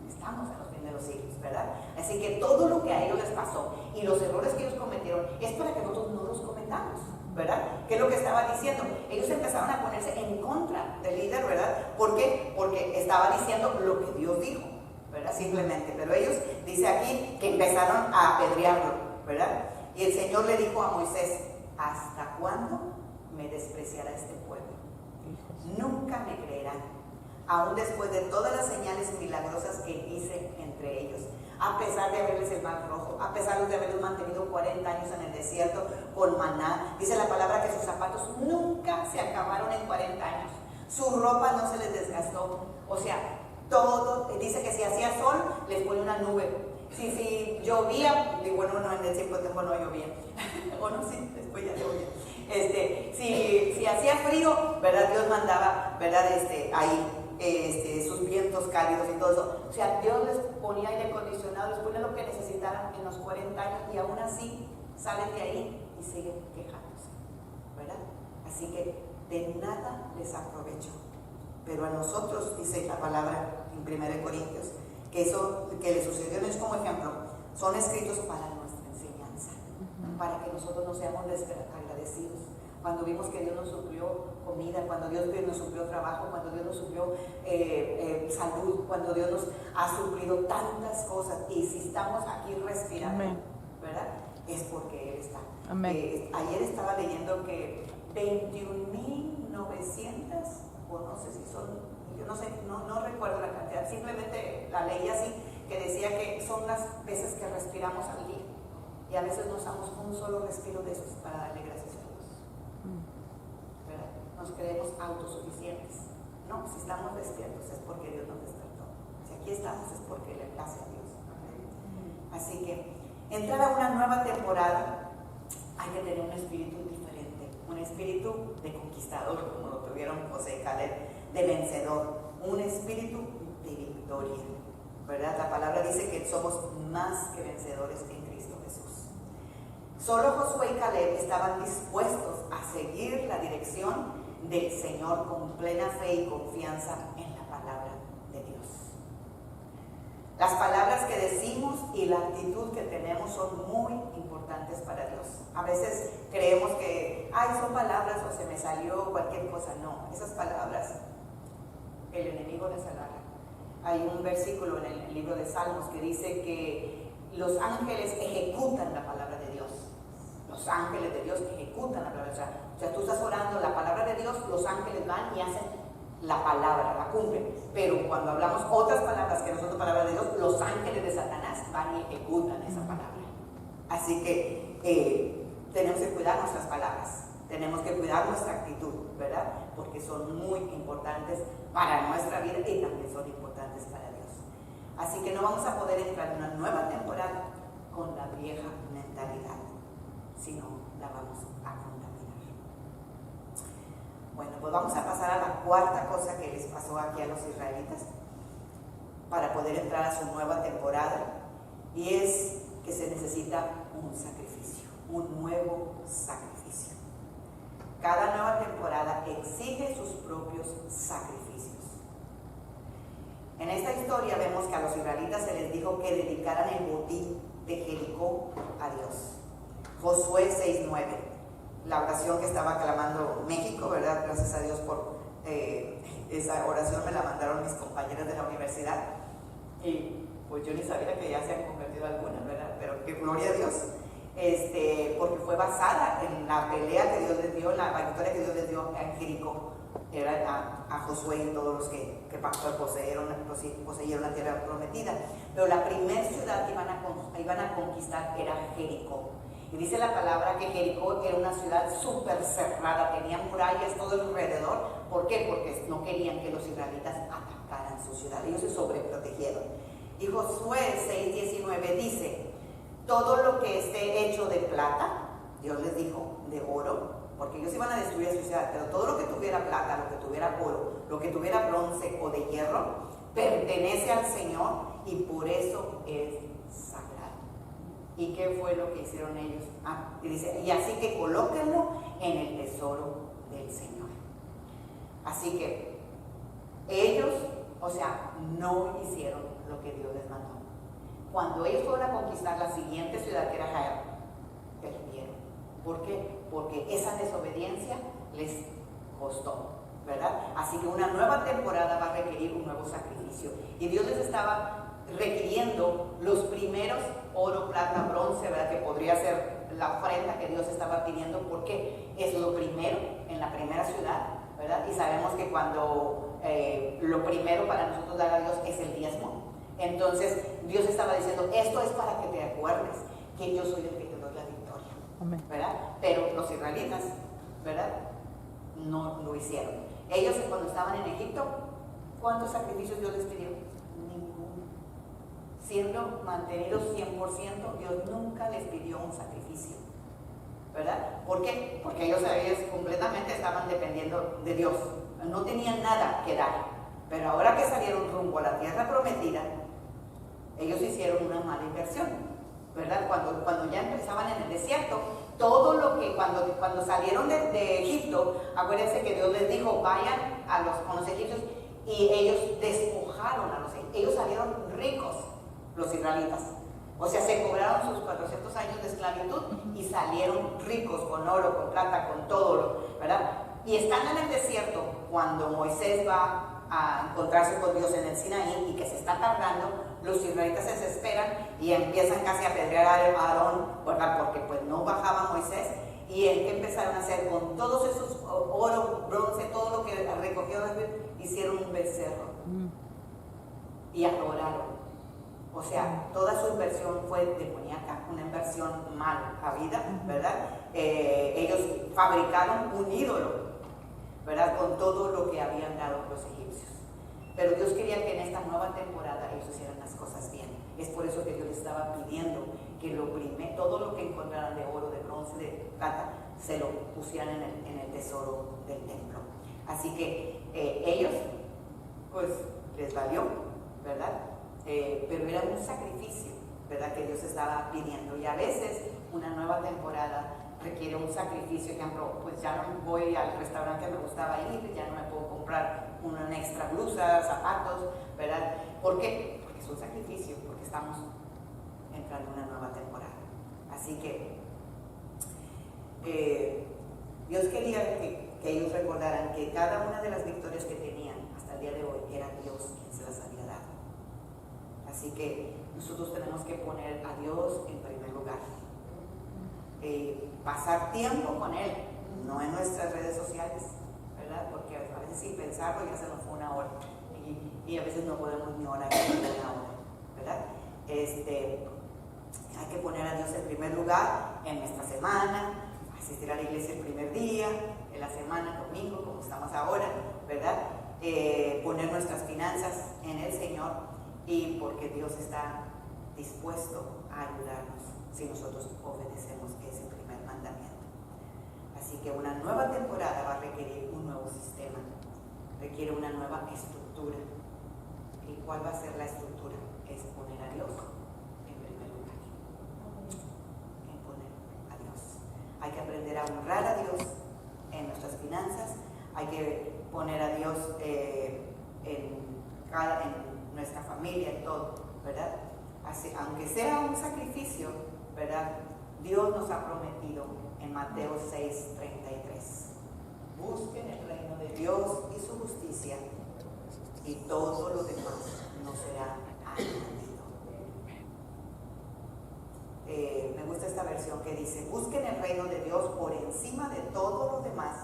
Estamos en los fin de los siglos, ¿verdad? Así que todo lo que a ellos les pasó y los errores que ellos cometieron es para que nosotros no los cometamos, ¿verdad? ¿Qué es lo que estaba diciendo? Ellos empezaron a ponerse en contra del líder, ¿verdad? ¿Por qué? Porque estaba diciendo lo que Dios dijo, ¿verdad? Simplemente. Pero ellos, dice aquí, que empezaron a apedrearlo, ¿verdad? Y el Señor le dijo a Moisés: ¿hasta cuándo me despreciará este pueblo? Nunca me creerán, aún después de todas las señales milagrosas que hice entre ellos. A pesar de haberles el mar rojo, a pesar de haberlos mantenido 40 años en el desierto con maná, dice la palabra que sus zapatos nunca se acabaron en 40 años, su ropa no se les desgastó, o sea, todo, dice que si hacía sol, les pone una nube, si llovía, y bueno, no, en el tiempo no llovía, o no, sí, después ya llovía, si hacía frío, ¿verdad? Dios mandaba, ¿verdad? Sus vientos cálidos y todo eso. O sea, Dios les ponía aire acondicionado, les ponía lo que necesitaran en los 40 años y aún así salen de ahí y siguen quejándose, ¿verdad? Así que de nada les aprovechó. Pero a nosotros, dice la palabra en 1 Corintios, que eso que les sucedió no es como ejemplo, son escritos para nuestra enseñanza, para que nosotros no seamos desagradecidos. Cuando vimos que Dios nos suplió comida, cuando Dios nos suplió trabajo, cuando Dios nos suplió salud, cuando Dios nos ha suplido tantas cosas, y si estamos aquí respirando, amén, ¿verdad? Es porque Él está. Ayer estaba leyendo que 21.900, o no sé si son, yo no sé, no recuerdo la cantidad, simplemente la leí así, que decía que son las veces que respiramos al día, y a veces nos damos un solo respiro de esos para darle gracias a Dios. ¿Verdad? Nos creemos autosuficientes. No, si estamos despiertos es porque Dios nos despertó. Si aquí estamos es porque le place a Dios. Así que entrar a una nueva temporada hay que tener un espíritu diferente, un espíritu de conquistador, como lo tuvieron José y Caleb, de vencedor, un espíritu de victoria, ¿verdad? La palabra dice que somos más que vencedores en Cristo Jesús. Solo Josué y Caleb estaban dispuestos a seguir la dirección del Señor con plena fe y confianza en la palabra de Dios. Las palabras que decimos y la actitud que tenemos son muy importantes para Dios. A veces creemos que, son palabras o se me salió cualquier cosa. No, esas palabras el enemigo las agarra. Hay un versículo en el libro de Salmos que dice que los ángeles ejecutan la palabra de Dios. Los ángeles de Dios ejecutan la palabra. O sea, tú estás orando la palabra de Dios, los ángeles van y hacen la palabra, la cumplen. Pero cuando hablamos otras palabras que no son palabras de Dios, los ángeles de Satanás van y ejecutan esa palabra. Así que tenemos que cuidar nuestras palabras, tenemos que cuidar nuestra actitud, ¿verdad? Porque son muy importantes para nuestra vida y también son importantes para Dios. Así que no vamos a poder entrar en una nueva temporada con la vieja mentalidad, sino la vamos a contaminar. Bueno, pues vamos a pasar a la cuarta cosa que les pasó aquí a los israelitas para poder entrar a su nueva temporada, y es que se necesita un sacrificio, un nuevo sacrificio. Cada nueva temporada exige sus propios sacrificios. En esta historia vemos que a los israelitas se les dijo que dedicaran el botín de Jericó a Dios. Josué 6:9, la oración que estaba clamando México, ¿verdad? Gracias a Dios por esa oración, me la mandaron mis compañeras de la universidad. Y pues yo ni sabía que ya se han convertido algunas, ¿verdad? Pero que gloria a Dios, porque fue basada en la pelea que Dios les dio, la victoria que Dios les dio en Jericó. Era a Josué y todos los que poseyeron la tierra prometida. Pero la primera ciudad que iban a conquistar era Jericó. Y dice la palabra que Jericó era una ciudad súper cerrada, tenía murallas todo alrededor. ¿Por qué? Porque no querían que los israelitas atacaran su ciudad. Ellos se sobreprotegieron. Y Josué 6:19 dice: todo lo que esté hecho de plata, Dios les dijo, de oro, porque ellos iban a destruir su ciudad, pero todo lo que tuviera plata, lo que tuviera oro, lo que tuviera bronce o de hierro, pertenece al Señor y por eso es sagrado. ¿Y qué fue lo que hicieron ellos? Y dice, y así que colóquenlo en el tesoro del Señor. Así que ellos, no hicieron lo que Dios les mandó. Cuando ellos fueron a conquistar la siguiente ciudad, que era Jair, perdieron. ¿Por qué? Porque esa desobediencia les costó, ¿verdad? Así que una nueva temporada va a requerir un nuevo sacrificio. Y Dios les estaba requiriendo los primeros oro, plata, bronce, ¿verdad? Que podría ser la ofrenda que Dios estaba pidiendo, porque es lo primero en la primera ciudad, ¿verdad? Y sabemos que cuando lo primero para nosotros dar a Dios es el diezmo. Entonces Dios estaba diciendo, esto es para que te acuerdes que yo soy el que te doy la victoria. Amén. ¿Verdad? Pero los israelitas, ¿verdad? No lo hicieron. Ellos cuando estaban en Egipto, ¿cuántos sacrificios Dios les pidió? Ninguno. Siendo mantenidos 100%, Dios nunca les pidió un sacrificio, ¿verdad? ¿Por qué? Porque ellos completamente estaban dependiendo de Dios, no tenían nada que dar. Pero ahora que salieron rumbo a la tierra prometida, ellos hicieron una mala inversión, ¿verdad? Cuando ya empezaban en el desierto, todo lo que cuando salieron de Egipto, acuérdense que Dios les dijo, vayan con los egipcios, y ellos despojaron a los egipcios. Ellos salieron ricos, los israelitas. O sea, se cobraron sus 400 años de esclavitud y salieron ricos con oro, con plata, con todo, ¿verdad? Y estando en el desierto, cuando Moisés va a encontrarse con Dios en el Sinaí y que se está tardando, los israelitas se desesperan y empiezan casi a apedrear a Aarón, ¿verdad? Porque pues no bajaba Moisés. Y él, que empezaron a hacer con todos esos oro, bronce, todo lo que recogieron, hicieron un becerro y adoraron. O sea, toda su inversión fue demoníaca, una inversión mal habida, ¿verdad? Ellos fabricaron un ídolo, ¿verdad? Con todo lo que habían dado los egipcios. Pero Dios quería que en esta nueva temporada ellos hicieran las cosas bien. Es por eso que Dios les estaba pidiendo que todo lo que encontraran de oro, de bronce, de plata, se lo pusieran en el tesoro del templo. Así que ellos, pues, les valió, ¿verdad? Pero era un sacrificio, ¿verdad? Que Dios estaba pidiendo. Y a veces una nueva temporada requiere un sacrificio. Ejemplo, pues ya no voy al restaurante que me gustaba ir, ya no me puedo comprar una extra blusa, zapatos, ¿verdad? ¿Por qué? Porque es un sacrificio porque estamos entrando en una nueva temporada. Así que Dios quería que ellos recordaran que cada una de las victorias que tenían hasta el día de hoy era Dios quien se las había dado. Así que nosotros tenemos que poner a Dios en primer lugar. Pasar tiempo con Él, no en nuestras redes sociales, ¿verdad? Porque a veces sin pensarlo ya se nos fue una hora y a veces no podemos ni orar en una hora, ¿verdad? Hay que poner a Dios en primer lugar en nuestra semana, asistir a la iglesia el primer día, en la semana, domingo, como estamos ahora, ¿verdad? Poner nuestras finanzas en el Señor, y porque Dios está dispuesto a ayudarnos si nosotros obedecemos ese primer mandamiento. Así que una nueva temporada va a requerir un nuevo sistema, requiere una nueva estructura. ¿Y cuál va a ser la estructura? Es poner a Dios en primer lugar. En poner a Dios. Hay que aprender a honrar a Dios en nuestras finanzas, hay que poner a Dios en nuestra familia, en todo, ¿verdad? Así, aunque sea un sacrificio, ¿verdad? Dios nos ha prometido en Mateo 6:33: busquen el reino de Dios y su justicia, y todo lo demás nos será añadido. Me gusta esta versión que dice: busquen el reino de Dios por encima de todo lo demás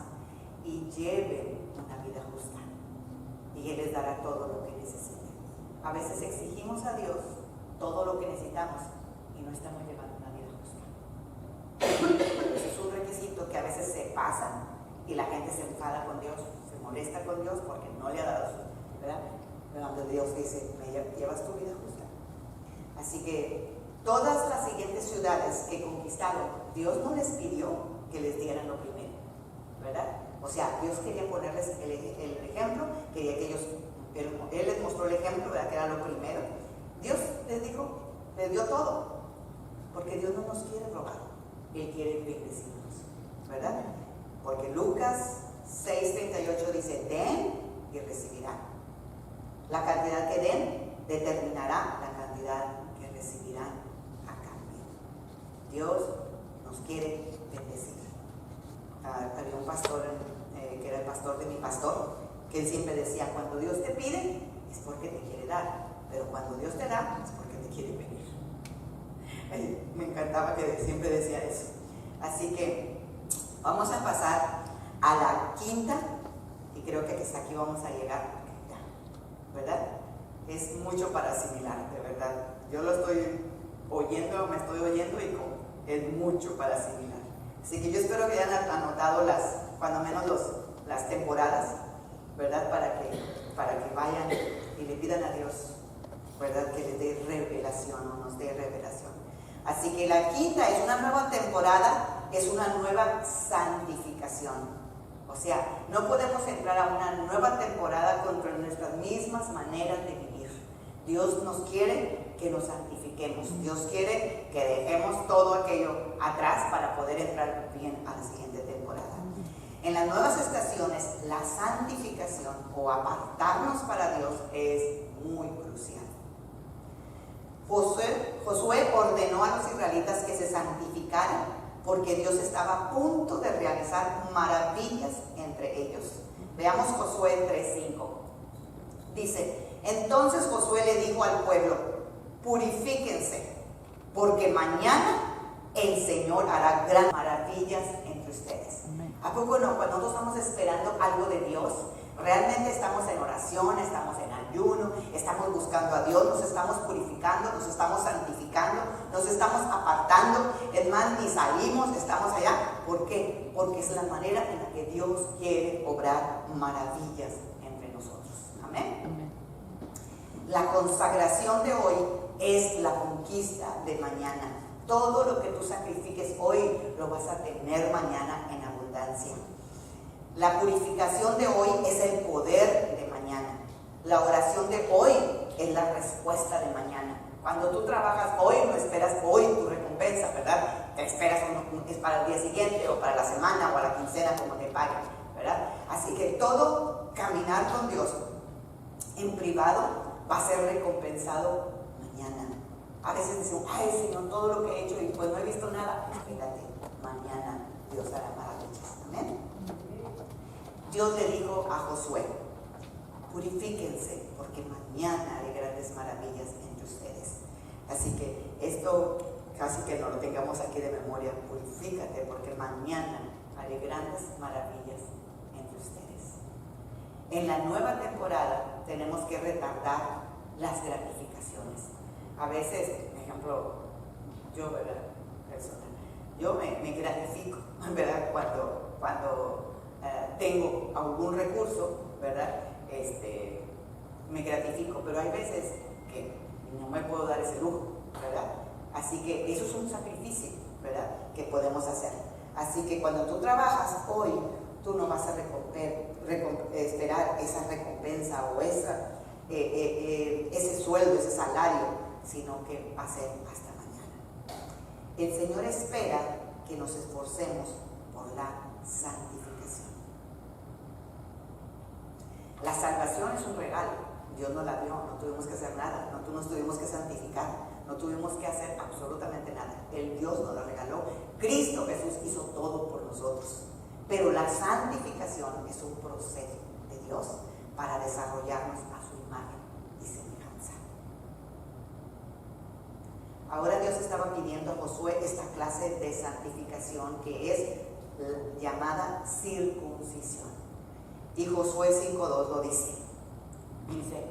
y lleven una vida justa, y Él les dará todo lo que necesiten. A veces exigimos a Dios todo lo que necesitamos y no estamos llevando una vida justa. Ese es un requisito que a veces se pasa y la gente se enfada con Dios, se molesta con Dios porque no le ha dado su, ¿verdad? Cuando Dios dice: me llevas tu vida justa. Así que todas las siguientes ciudades que conquistaron, Dios no les pidió que les dieran lo primero, ¿verdad? O sea, Dios quería ponerles el ejemplo, quería que ellos, Él les mostró el ejemplo, ¿verdad? Que era lo primero. Dios les dijo, les dio todo, porque Dios no nos quiere robar, Él quiere bendecirnos, ¿verdad? Porque Lucas 6:38 dice: den y recibirán. La cantidad que den determinará la cantidad que recibirán a cambio. Dios nos quiere bendecir. Había un pastor que era el pastor de mi pastor, que él siempre decía: cuando Dios te pide es porque te quiere dar, pero cuando Dios te da es porque te quiere pedir. Me encantaba que siempre decía eso. Así que vamos a pasar a la quinta, y creo que hasta aquí vamos a llegar, ¿verdad? Es mucho para asimilar, de verdad. Yo lo estoy oyendo, me estoy oyendo, y es mucho para asimilar. Así que yo espero que hayan anotado cuando menos las temporadas, ¿verdad? Para que vayan y le pidan a Dios, ¿verdad? Que les dé revelación, o nos dé revelación. Así que la quinta es una nueva temporada, es una nueva santificación. O sea, no podemos entrar a una nueva temporada contra nuestras mismas maneras de vivir. Dios nos quiere que nos santifiquemos. Dios quiere que dejemos todo aquello atrás para poder entrar bien a la siguiente temporada. En las nuevas estaciones, la santificación o apartarnos para Dios es muy crucial. Josué ordenó a los israelitas que se santificaran porque Dios estaba a punto de realizar maravillas entre ellos. Veamos Josué 3:5. Dice: entonces Josué le dijo al pueblo: purifíquense, porque mañana el Señor hará grandes maravillas entre ustedes. ¿A poco no? Cuando nosotros estamos esperando algo de Dios, realmente estamos en oración, estamos en ayuno, estamos buscando a Dios, nos estamos purificando, nos estamos santificando, nos estamos apartando, es más, ni salimos, estamos allá. ¿Por qué? Porque es la manera en la que Dios quiere obrar maravillas entre nosotros. Amén. La consagración de hoy es la conquista de mañana. Todo lo que tú sacrifiques hoy lo vas a tener mañana en abundancia. La purificación de hoy es el poder de mañana. La oración de hoy es la respuesta de mañana. Cuando tú trabajas hoy, no esperas hoy tu recompensa, ¿verdad? Te esperas es para el día siguiente, o para la semana, o a la quincena, como te paguen, ¿verdad? Así que todo caminar con Dios en privado va a ser recompensado mañana. A veces decimos, ay Señor, todo lo que he hecho y pues no he visto nada. Espérate, mañana Dios hará maravillas. Amén. Dios le dijo a Josué, purifíquense porque mañana haré grandes maravillas entre ustedes. Así que esto casi que no lo tengamos aquí de memoria. Purifícate porque mañana haré grandes maravillas entre ustedes. En la nueva temporada tenemos que retardar las gratificaciones. A veces, por ejemplo, yo, ¿verdad? Yo me gratifico, ¿verdad? Cuando tengo algún recurso, ¿verdad? Me gratifico, pero hay veces que no me puedo dar ese lujo, ¿verdad? Así que eso es un sacrificio, ¿verdad? Que podemos hacer. Así que cuando tú trabajas hoy, tú no vas a esperar esa recompensa o ese sueldo, ese salario, sino que va a ser hasta mañana. El Señor espera que nos esforcemos por la santificación. La salvación es un regalo. Dios nos la dio, no tuvimos que hacer nada, no nos tuvimos que santificar, no tuvimos que hacer absolutamente nada. El Dios nos la regaló. Cristo Jesús hizo todo por nosotros. Pero la santificación es un proceso de Dios para desarrollarnos a su imagen y semejanza. Ahora Dios estaba pidiendo a Josué esta clase de santificación que es llamada circuncisión. Y Josué 5:2 lo dice. Dice,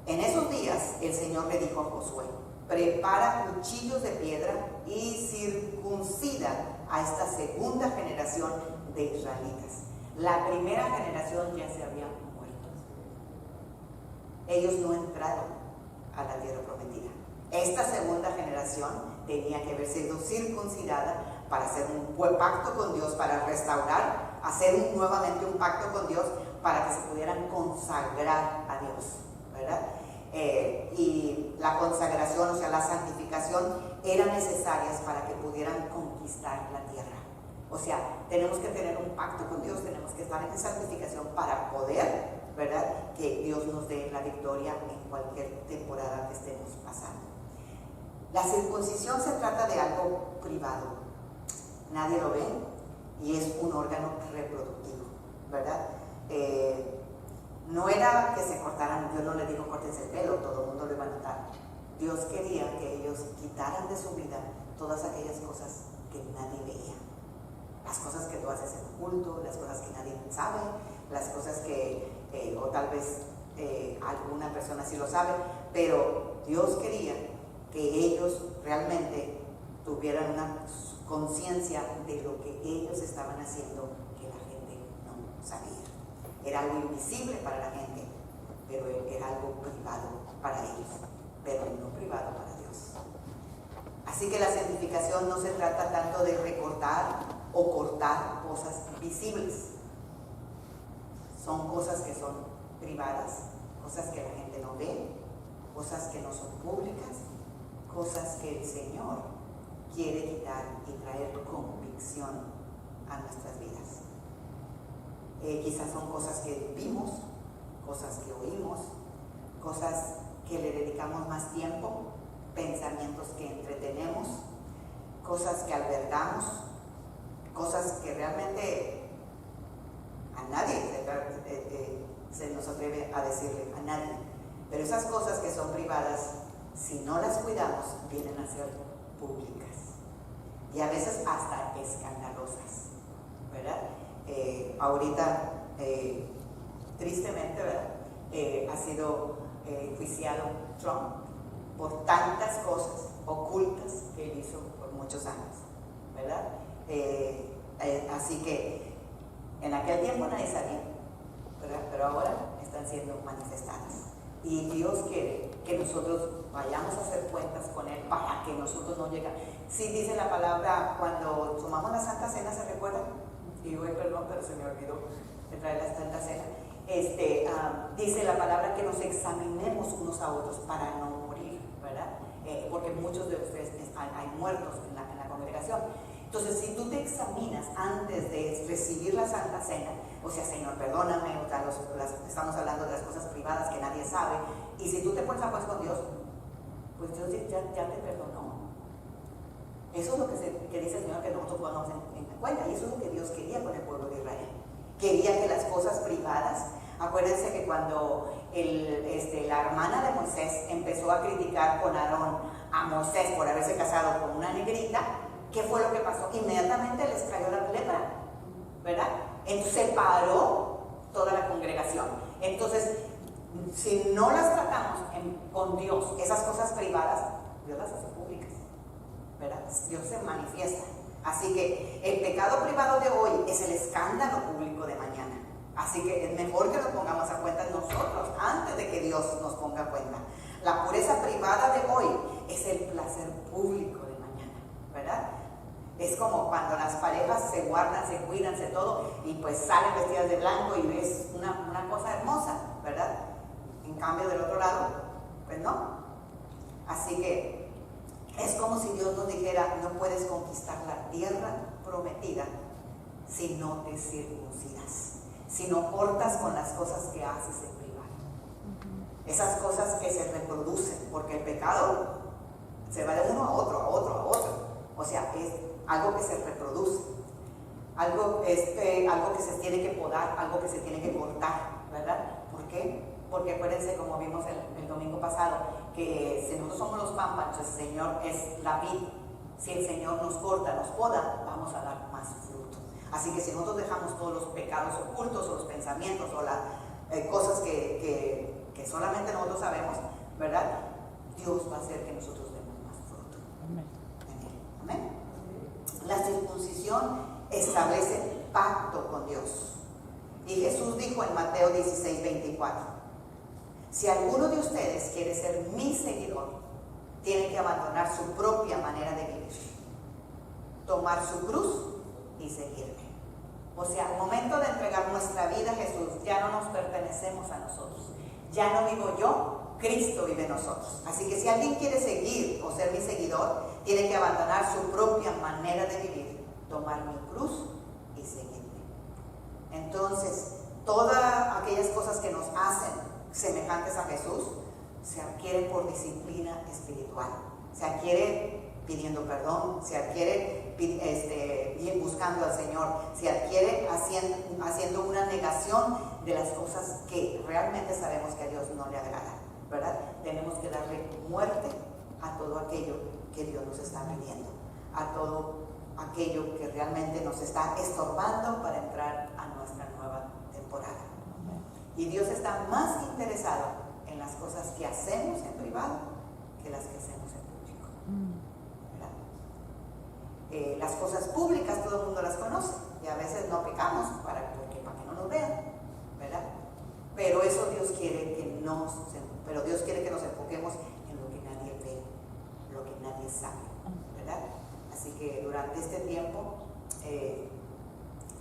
en esos días el Señor le dijo a Josué, prepara cuchillos de piedra y circuncida a esta segunda generación de israelitas. La primera generación ya se había muerto. Ellos no entraron a la tierra prometida. Esta segunda generación tenía que haber sido circuncidada para hacer un buen pacto con Dios, para restaurar, hacer nuevamente un pacto con Dios, para que se pudieran consagrar a Dios, ¿verdad? Y la consagración, o sea, la santificación, eran necesarias para que pudieran conquistar la tierra. O sea, tenemos que tener un pacto con Dios, tenemos que estar en santificación para poder, ¿verdad?, que Dios nos dé la victoria en cualquier temporada que estemos pasando. La circuncisión se trata de algo privado. Nadie lo ve y es un órgano reproductivo, ¿verdad? No era que se cortaran, Dios no les dijo córtense el pelo, todo el mundo lo iba a notar. Dios quería que ellos quitaran de su vida todas aquellas cosas que nadie veía. Las cosas que tú haces en oculto, las cosas que nadie sabe, las cosas que, o tal vez alguna persona sí lo sabe, pero Dios quería que ellos realmente tuvieran una conciencia de lo que ellos estaban haciendo que la gente no sabía. Era algo invisible para la gente, pero era algo privado para ellos, pero no privado para Dios. Así que la santificación no se trata tanto de recortar o cortar cosas visibles. Son cosas que son privadas, cosas que la gente no ve, cosas que no son públicas, cosas que el Señor quiere quitar y traer convicción a nuestras vidas. Quizás son cosas que vimos, cosas que oímos, cosas que le dedicamos más tiempo, pensamientos que entretenemos, cosas que albergamos, cosas que realmente a nadie se nos atreve a decirle, a nadie. Pero esas cosas que son privadas, si no las cuidamos, vienen a ser públicas y a veces hasta escandalosas, ¿verdad? Ahorita, tristemente, ¿verdad? Ha sido enjuiciado Trump por tantas cosas ocultas que él hizo por muchos años, ¿verdad? Así que en aquel tiempo nadie sabía, ¿verdad? Pero ahora están siendo manifestadas. Y Dios quiere que nosotros vayamos a hacer cuentas con Él para que nosotros no lleguemos. Sí dice la palabra, cuando tomamos la Santa Cena, ¿se recuerdan? Y hoy, perdón, pero se me olvidó de traer la Santa Cena. Dice la palabra que nos examinemos unos a otros para no morir, ¿verdad? Porque muchos de ustedes hay muertos en la congregación. Entonces, si tú te examinas antes de recibir la Santa Cena, o sea, Señor, perdóname, o sea, estamos hablando de las cosas privadas que nadie sabe, y si tú te pones a cuentas con Dios, pues Dios ya te perdonó. Eso es lo que dice el Señor, que nosotros podamos en cuenta, y eso es lo que Dios quería con el pueblo de Israel. Quería que las cosas privadas, acuérdense que cuando la hermana de Moisés empezó a criticar con Aarón a Moisés por haberse casado con una negrita, ¿qué fue lo que pasó? Inmediatamente les cayó la lepra, ¿verdad? Entonces se paró toda la congregación. Entonces, si no las tratamos con Dios, esas cosas privadas, Dios las hace públicas, ¿verdad? Dios se manifiesta. Así que el pecado privado de hoy es el escándalo público de mañana. Así que es mejor que nos pongamos a cuenta nosotros antes de que Dios nos ponga a cuenta. La pureza privada de hoy es el placer público de mañana, ¿verdad? Es como cuando las parejas se guardan, se cuidan, se todo, y pues salen vestidas de blanco y ves una cosa hermosa, ¿verdad? En cambio del otro lado, pues no. Así que es como si Dios nos dijera, no puedes conquistar la tierra prometida si no te circuncidas, si no cortas con las cosas que haces en privado. Esas cosas que se reproducen, porque el pecado se va de uno a otro, a otro, a otro. O sea, es algo que se reproduce, algo que se tiene que podar, algo que se tiene que cortar, ¿verdad? ¿Por qué? Porque acuérdense, como vimos el domingo pasado, que si nosotros somos los pámpanos, el Señor es la vid. Si el Señor nos corta, nos poda, vamos a dar más fruto. Así que si nosotros dejamos todos los pecados ocultos, o los pensamientos, o las cosas que solamente nosotros sabemos, ¿verdad? Dios va a hacer que nosotros demos más fruto. Amén. Amén. La circuncisión establece pacto con Dios. Y Jesús dijo en Mateo 16:24, si alguno de ustedes quiere ser mi seguidor, tiene que abandonar su propia manera de vivir, tomar su cruz y seguirme. O sea, al momento de entregar nuestra vida a Jesús, ya no nos pertenecemos a nosotros. Ya no vivo yo, Cristo vive en nosotros. Así que si alguien quiere seguir o ser mi seguidor, tiene que abandonar su propia manera de vivir, tomar mi cruz y seguirme. Entonces, todas aquellas cosas que nos hacen semejantes a Jesús se adquieren por disciplina espiritual. Se adquiere pidiendo perdón, se adquiere buscando al Señor, se adquiere haciendo una negación de las cosas que realmente sabemos que a Dios no le agrada, ¿verdad? Tenemos que darle muerte a todo aquello que Dios nos está pidiendo, a todo aquello que realmente nos está estorbando para entrar a nuestra nueva temporada. Y Dios está más interesado en las cosas que hacemos en privado que las que hacemos en público, ¿verdad? Las cosas públicas todo el mundo las conoce y a veces no pecamos para que no nos vean, ¿verdad? Pero eso Dios quiere que nos enfoquemos en lo que nadie ve, lo que nadie sabe, ¿verdad? Así que durante este tiempo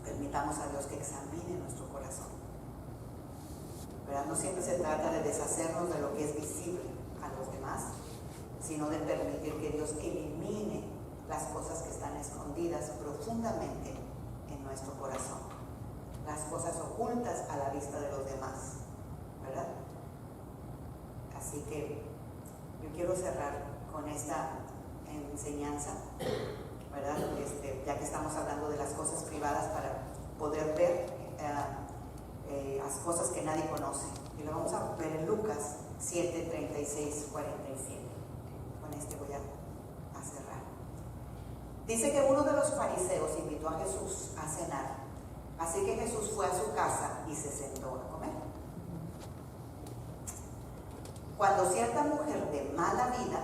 permitamos a Dios que examine nuestro corazón, ¿verdad? No siempre se trata de deshacernos de lo que es visible a los demás, sino de permitir que Dios elimine las cosas que están escondidas profundamente en nuestro corazón, las cosas ocultas a la vista de los demás, ¿verdad? Así que yo quiero cerrar con esta enseñanza, ¿verdad? Ya que estamos hablando de las cosas privadas, para poder ver las cosas que nadie conoce. Y lo vamos a ver en Lucas 7, 36, 47. Con este voy a cerrar. Dice que uno de los fariseos invitó a Jesús a cenar. Así que Jesús fue a su casa y se sentó a comer. Cuando cierta mujer de mala vida,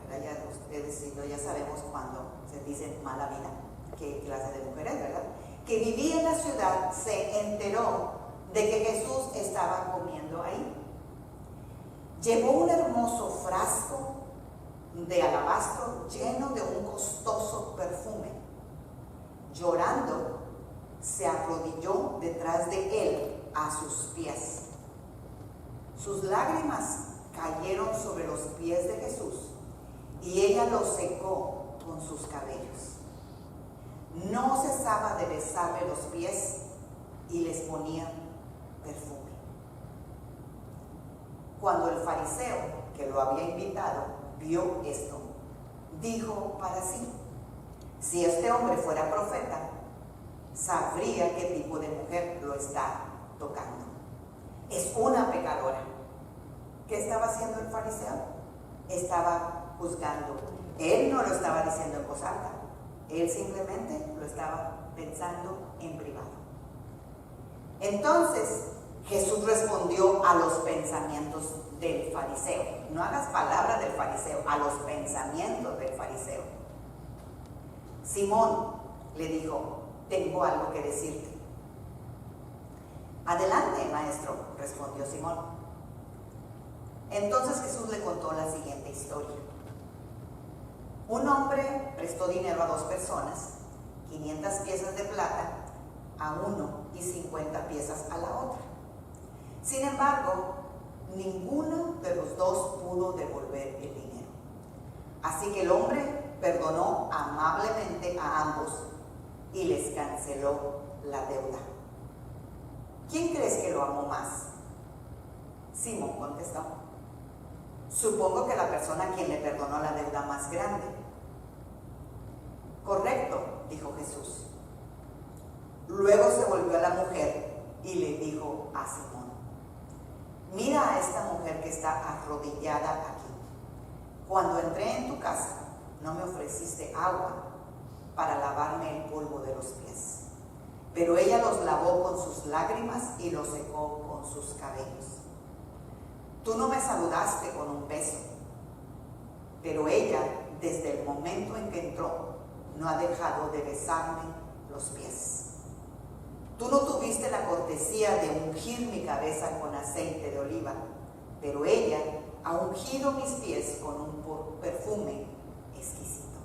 ¿verdad? Ya ustedes y yo ya sabemos cuando se dice mala vida, qué clase de mujer es, ¿verdad? Que vivía en la ciudad, se enteró de que Jesús estaba comiendo ahí. Llevó un hermoso frasco de alabastro lleno de un costoso perfume. Llorando, se arrodilló detrás de él a sus pies. Sus lágrimas cayeron sobre los pies de Jesús y ella los secó con sus cabellos. no cesaba de besarle los pies y les ponía perfume. Cuando el fariseo que lo había invitado vio esto, dijo para sí: si este hombre fuera profeta, sabría qué tipo de mujer lo está tocando. Es una pecadora. ¿Qué estaba haciendo el fariseo? Estaba juzgando. Él no lo estaba diciendo en voz alta. Él simplemente lo estaba pensando en privado. Entonces Jesús respondió a los pensamientos del fariseo. No a las palabras del fariseo, a los pensamientos del fariseo. Simón, le dijo, tengo algo que decirte. Adelante, maestro, respondió Simón. Entonces Jesús le contó la siguiente historia. Un hombre prestó dinero a dos personas, 500 piezas de plata a uno y 50 piezas a la otra. Sin embargo, ninguno de los dos pudo devolver el dinero. Así que el hombre perdonó amablemente a ambos y les canceló la deuda. ¿Quién crees que lo amó más? Simón contestó: supongo que la persona a quien le perdonó la deuda más grande. Correcto, dijo Jesús. Luego se volvió a la mujer y le dijo a Simón: mira a esta mujer que está arrodillada aquí. Cuando entré en tu casa, no me ofreciste agua para lavarme el polvo de los pies, pero ella los lavó con sus lágrimas y los secó con sus cabellos. Tú no me saludaste con un beso, pero ella, desde el momento en que entró, no ha dejado de besarme los pies. Tú no tuviste la cortesía de ungir mi cabeza con aceite de oliva, pero ella ha ungido mis pies con un perfume exquisito.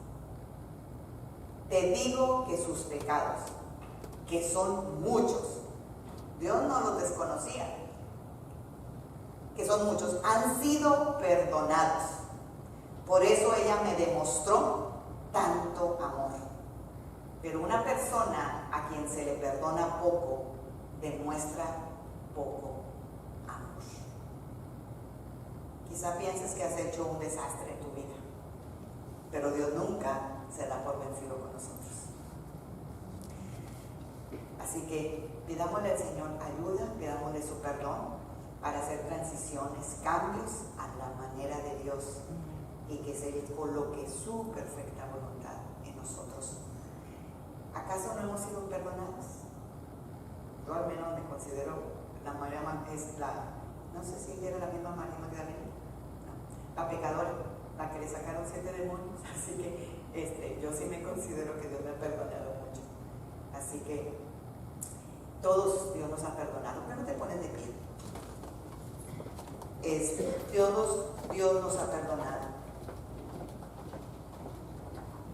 Te digo que sus pecados, que son muchos, Dios no los desconocía, que son muchos, han sido perdonados. Por eso ella me demostró tanto amor. Pero una persona a quien se le perdona poco, demuestra poco amor. Quizá pienses que has hecho un desastre en tu vida, pero Dios nunca se da por vencido con nosotros. Así que pidámosle al Señor ayuda, pidámosle su perdón para hacer transiciones, cambios a la manera de Dios y que se coloque su perfecta voluntad en nosotros. ¿Acaso no hemos sido perdonados? Yo al menos me considero la María, no sé si era la misma María Magdalena, no, la pecadora, la que le sacaron 7 demonios, así que yo sí me considero que Dios me ha perdonado mucho. Así que todos Dios nos ha perdonado. ¿Por qué no te pones de pie? Dios nos ha perdonado.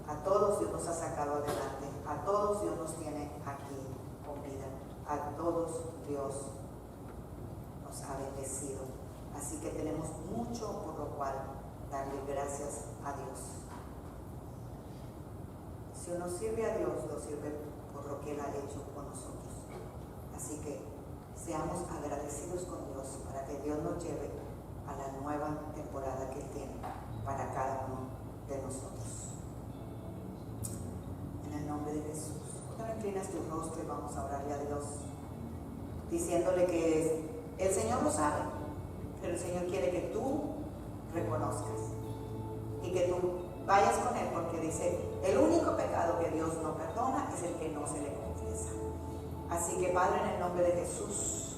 A todos Dios nos ha sacado adelante. A todos Dios nos tiene aquí con vida. A todos Dios nos ha bendecido. Así que tenemos mucho por lo cual darle gracias a Dios. Si uno sirve a Dios, lo sirve por lo que Él ha hecho con nosotros. Así que seamos agradecidos con Dios para que Dios nos lleve a la nueva temporada que Él tiene para cada uno de nosotros. En el nombre de Jesús. Ahora inclinas tu rostro y vamos a orarle a Dios, diciéndole que el Señor lo sabe, pero el Señor quiere que tú reconozcas y que tú vayas con Él, porque dice, el único pecado que Dios no perdona es el que no se le confiesa. Así que Padre, en el nombre de Jesús,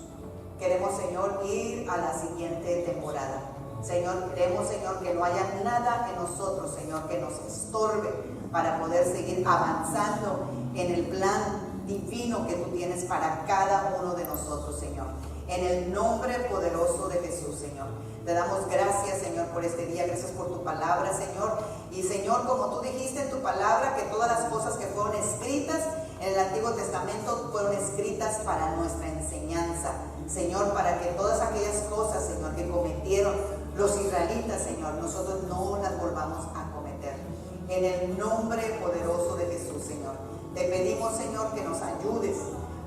queremos, Señor, ir a la siguiente temporada. Señor, queremos, Señor, que no haya nada en nosotros, Señor, que nos estorbe para poder seguir avanzando en el plan divino que tú tienes para cada uno de nosotros, Señor. En el nombre poderoso de Jesús, Señor. Te damos gracias, Señor, por este día. Gracias por tu palabra, Señor. Y, Señor, como tú dijiste en tu palabra, que todas las cosas que fueron escritas en el Antiguo Testamento fueron escritas para nuestra enseñanza, Señor, para que todas aquellas cosas, Señor, que cometieron los israelitas, Señor, nosotros no las volvamos a cometer. En el nombre poderoso de Jesús, Señor. Te pedimos, Señor, que nos ayudes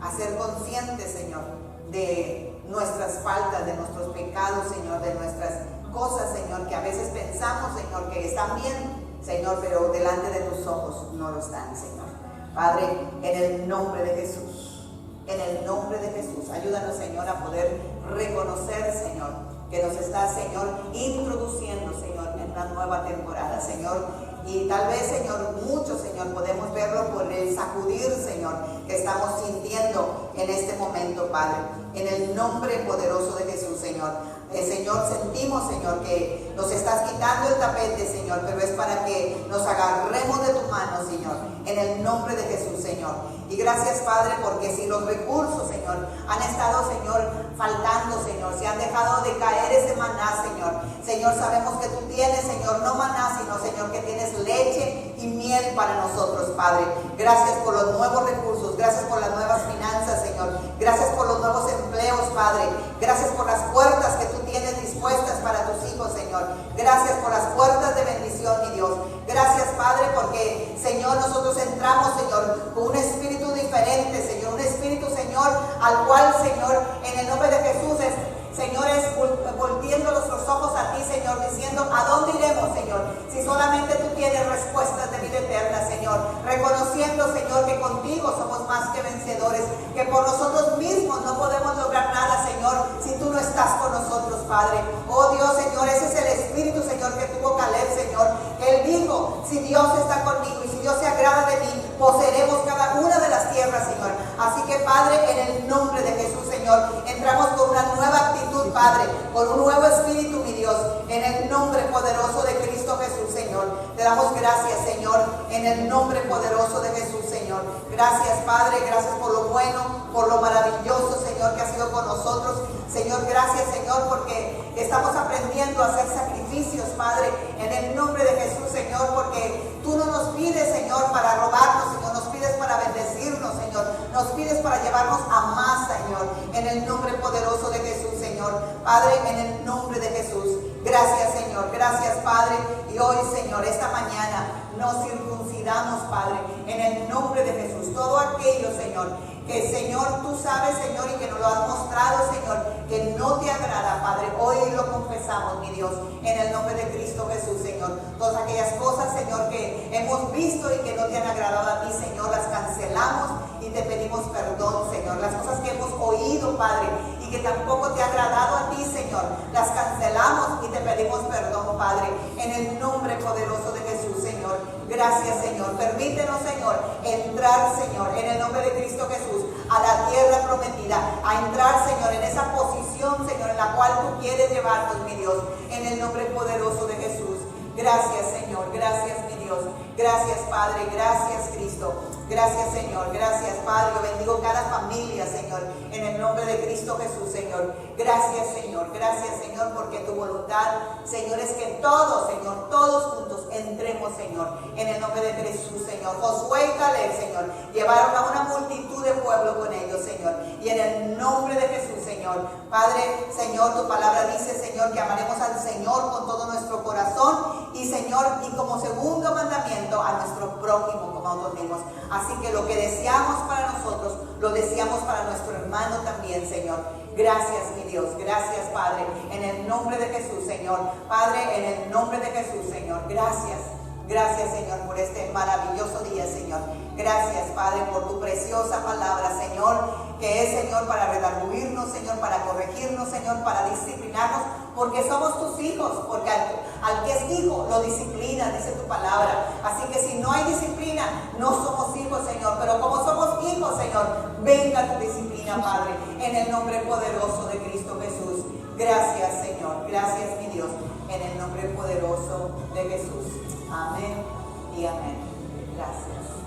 a ser conscientes, Señor, de nuestras faltas, de nuestros pecados, Señor, de nuestras cosas, Señor, que a veces pensamos, Señor, que están bien, Señor, pero delante de tus ojos no lo están, Señor. Padre, en el nombre de Jesús, en el nombre de Jesús, ayúdanos, Señor, a poder reconocer, Señor, que nos estás, Señor, introduciendo, Señor, en una nueva temporada, Señor. Y tal vez, Señor, mucho, Señor, podemos verlo por el sacudir, Señor, que estamos sintiendo en este momento, Padre. En el nombre poderoso de Jesús, Señor. Señor, sentimos, Señor, que nos estás quitando el tapete, Señor, pero es para que nos agarremos de tu mano, Señor, en el nombre de Jesús, Señor. Y gracias, Padre, porque si los recursos, Señor, han estado, Señor, faltando, Señor, si han dejado de caer ese maná, Señor. Señor, sabemos que tú tienes, Señor, no maná, sino, Señor, que tienes leche y miel para nosotros, Padre. Gracias por los nuevos recursos, gracias por las nuevas finanzas, Señor. Gracias por los nuevos empleos, Padre. Gracias por las puertas que tú tienes dispuestas para tus hijos, Señor. Gracias por las puertas de bendición, mi Dios. Gracias, Padre, porque, Señor, nosotros entramos, Señor, con un espíritu diferente, Señor. Un espíritu, Señor, al cual, Señor, en el nombre de Jesús Señores, volviendo nuestros ojos a ti, Señor, diciendo, ¿a dónde iremos, Señor? Si solamente tú tienes respuestas de vida eterna, Señor. Reconociendo, Señor, que contigo somos más que vencedores, que por nosotros mismos no podemos lograr nada, Señor, si tú no estás con nosotros, Padre. Oh Dios, Señor, ese es el espíritu, Señor, que tuvo Caleb, Señor. Él dijo, si Dios está conmigo y si Dios se agrada de mí, poseeremos cada una de las tierras, Señor. Así que, Padre, en el nombre de Jesús, Señor, entramos con una nueva actitud, Padre, con un nuevo espíritu, mi Dios, en el nombre poderoso de Cristo Jesús, Señor. Te damos gracias, Señor, en el nombre poderoso de Jesús, Señor. Gracias, Padre, gracias por lo bueno, por lo maravilloso, Señor, que ha sido con nosotros. Señor, gracias, Señor, porque estamos aprendiendo a hacer sacrificios, Padre, en el nombre de Jesús, Señor, porque tú no nos pides, Señor, para robarnos, Señor, nos pides para bendecirnos, Señor, nos pides para llevarnos a más, Señor, en el nombre poderoso de Jesús, Señor. Padre, en el nombre de Jesús, gracias, Señor, gracias, Padre, y hoy, Señor, esta mañana nos circuncidamos, Padre, en el nombre de Jesús, todo aquello, Señor, que, Señor, tú sabes, Señor, y que nos lo has mostrado, Señor, que no te agrada, Padre, hoy lo confesamos, mi Dios, en el nombre de Cristo Jesús, Señor. Todas aquellas cosas, Señor, que hemos visto y que no te han agradado a ti, Señor, las cancelamos y te pedimos perdón, Señor. Las cosas que hemos oído, Padre, y que tampoco te ha agradado a ti, Señor, las cancelamos y te pedimos perdón, Padre, en el nombre poderoso de Jesús, Señor. Gracias, Señor. Permítenos, Señor, entrar, Señor, en el nombre de Cristo Jesús, a la tierra prometida, a entrar, Señor, en esa posición, Señor, en la cual tú quieres llevarnos, mi Dios, en el nombre poderoso de Jesús. Gracias, Señor. Gracias, mi Dios. Gracias, Padre. Gracias, Cristo. Gracias, Señor. Gracias, Padre. Yo bendigo cada familia, Señor, en el nombre de Cristo Jesús, Señor. Gracias, Señor. Gracias, Señor, porque tu voluntad, Señor, es que todos, Señor, todos juntos entremos, Señor, en el nombre de Jesús, Señor. Josué y Caleb, Señor, llevaron a una multitud de pueblo con ellos, Señor. Y en el nombre de Jesús, Señor, Padre, Señor, tu palabra dice, Señor, que amaremos al Señor con todo nuestro corazón y, Señor, y como segundo mandamiento a nuestro prójimo como a nosotros mismos. Así que lo que deseamos para nosotros, lo deseamos para nuestro hermano también, Señor. Gracias, mi Dios. Gracias, Padre. En el nombre de Jesús, Señor. Padre, en el nombre de Jesús, Señor. Gracias. Gracias, Señor, por este maravilloso día, Señor. Gracias, Padre, por tu preciosa palabra, Señor, que es, Señor, para redarguirnos, Señor, para corregirnos, Señor, para disciplinarnos, porque somos tus hijos, porque al que es hijo lo disciplina, dice tu palabra. Así que si no hay disciplina, no somos hijos, Señor, pero como somos hijos, Señor, venga tu disciplina, Padre, en el nombre poderoso de Cristo Jesús. Gracias, Señor. Gracias, mi Dios, en el nombre poderoso de Jesús. Amén y amén. Gracias.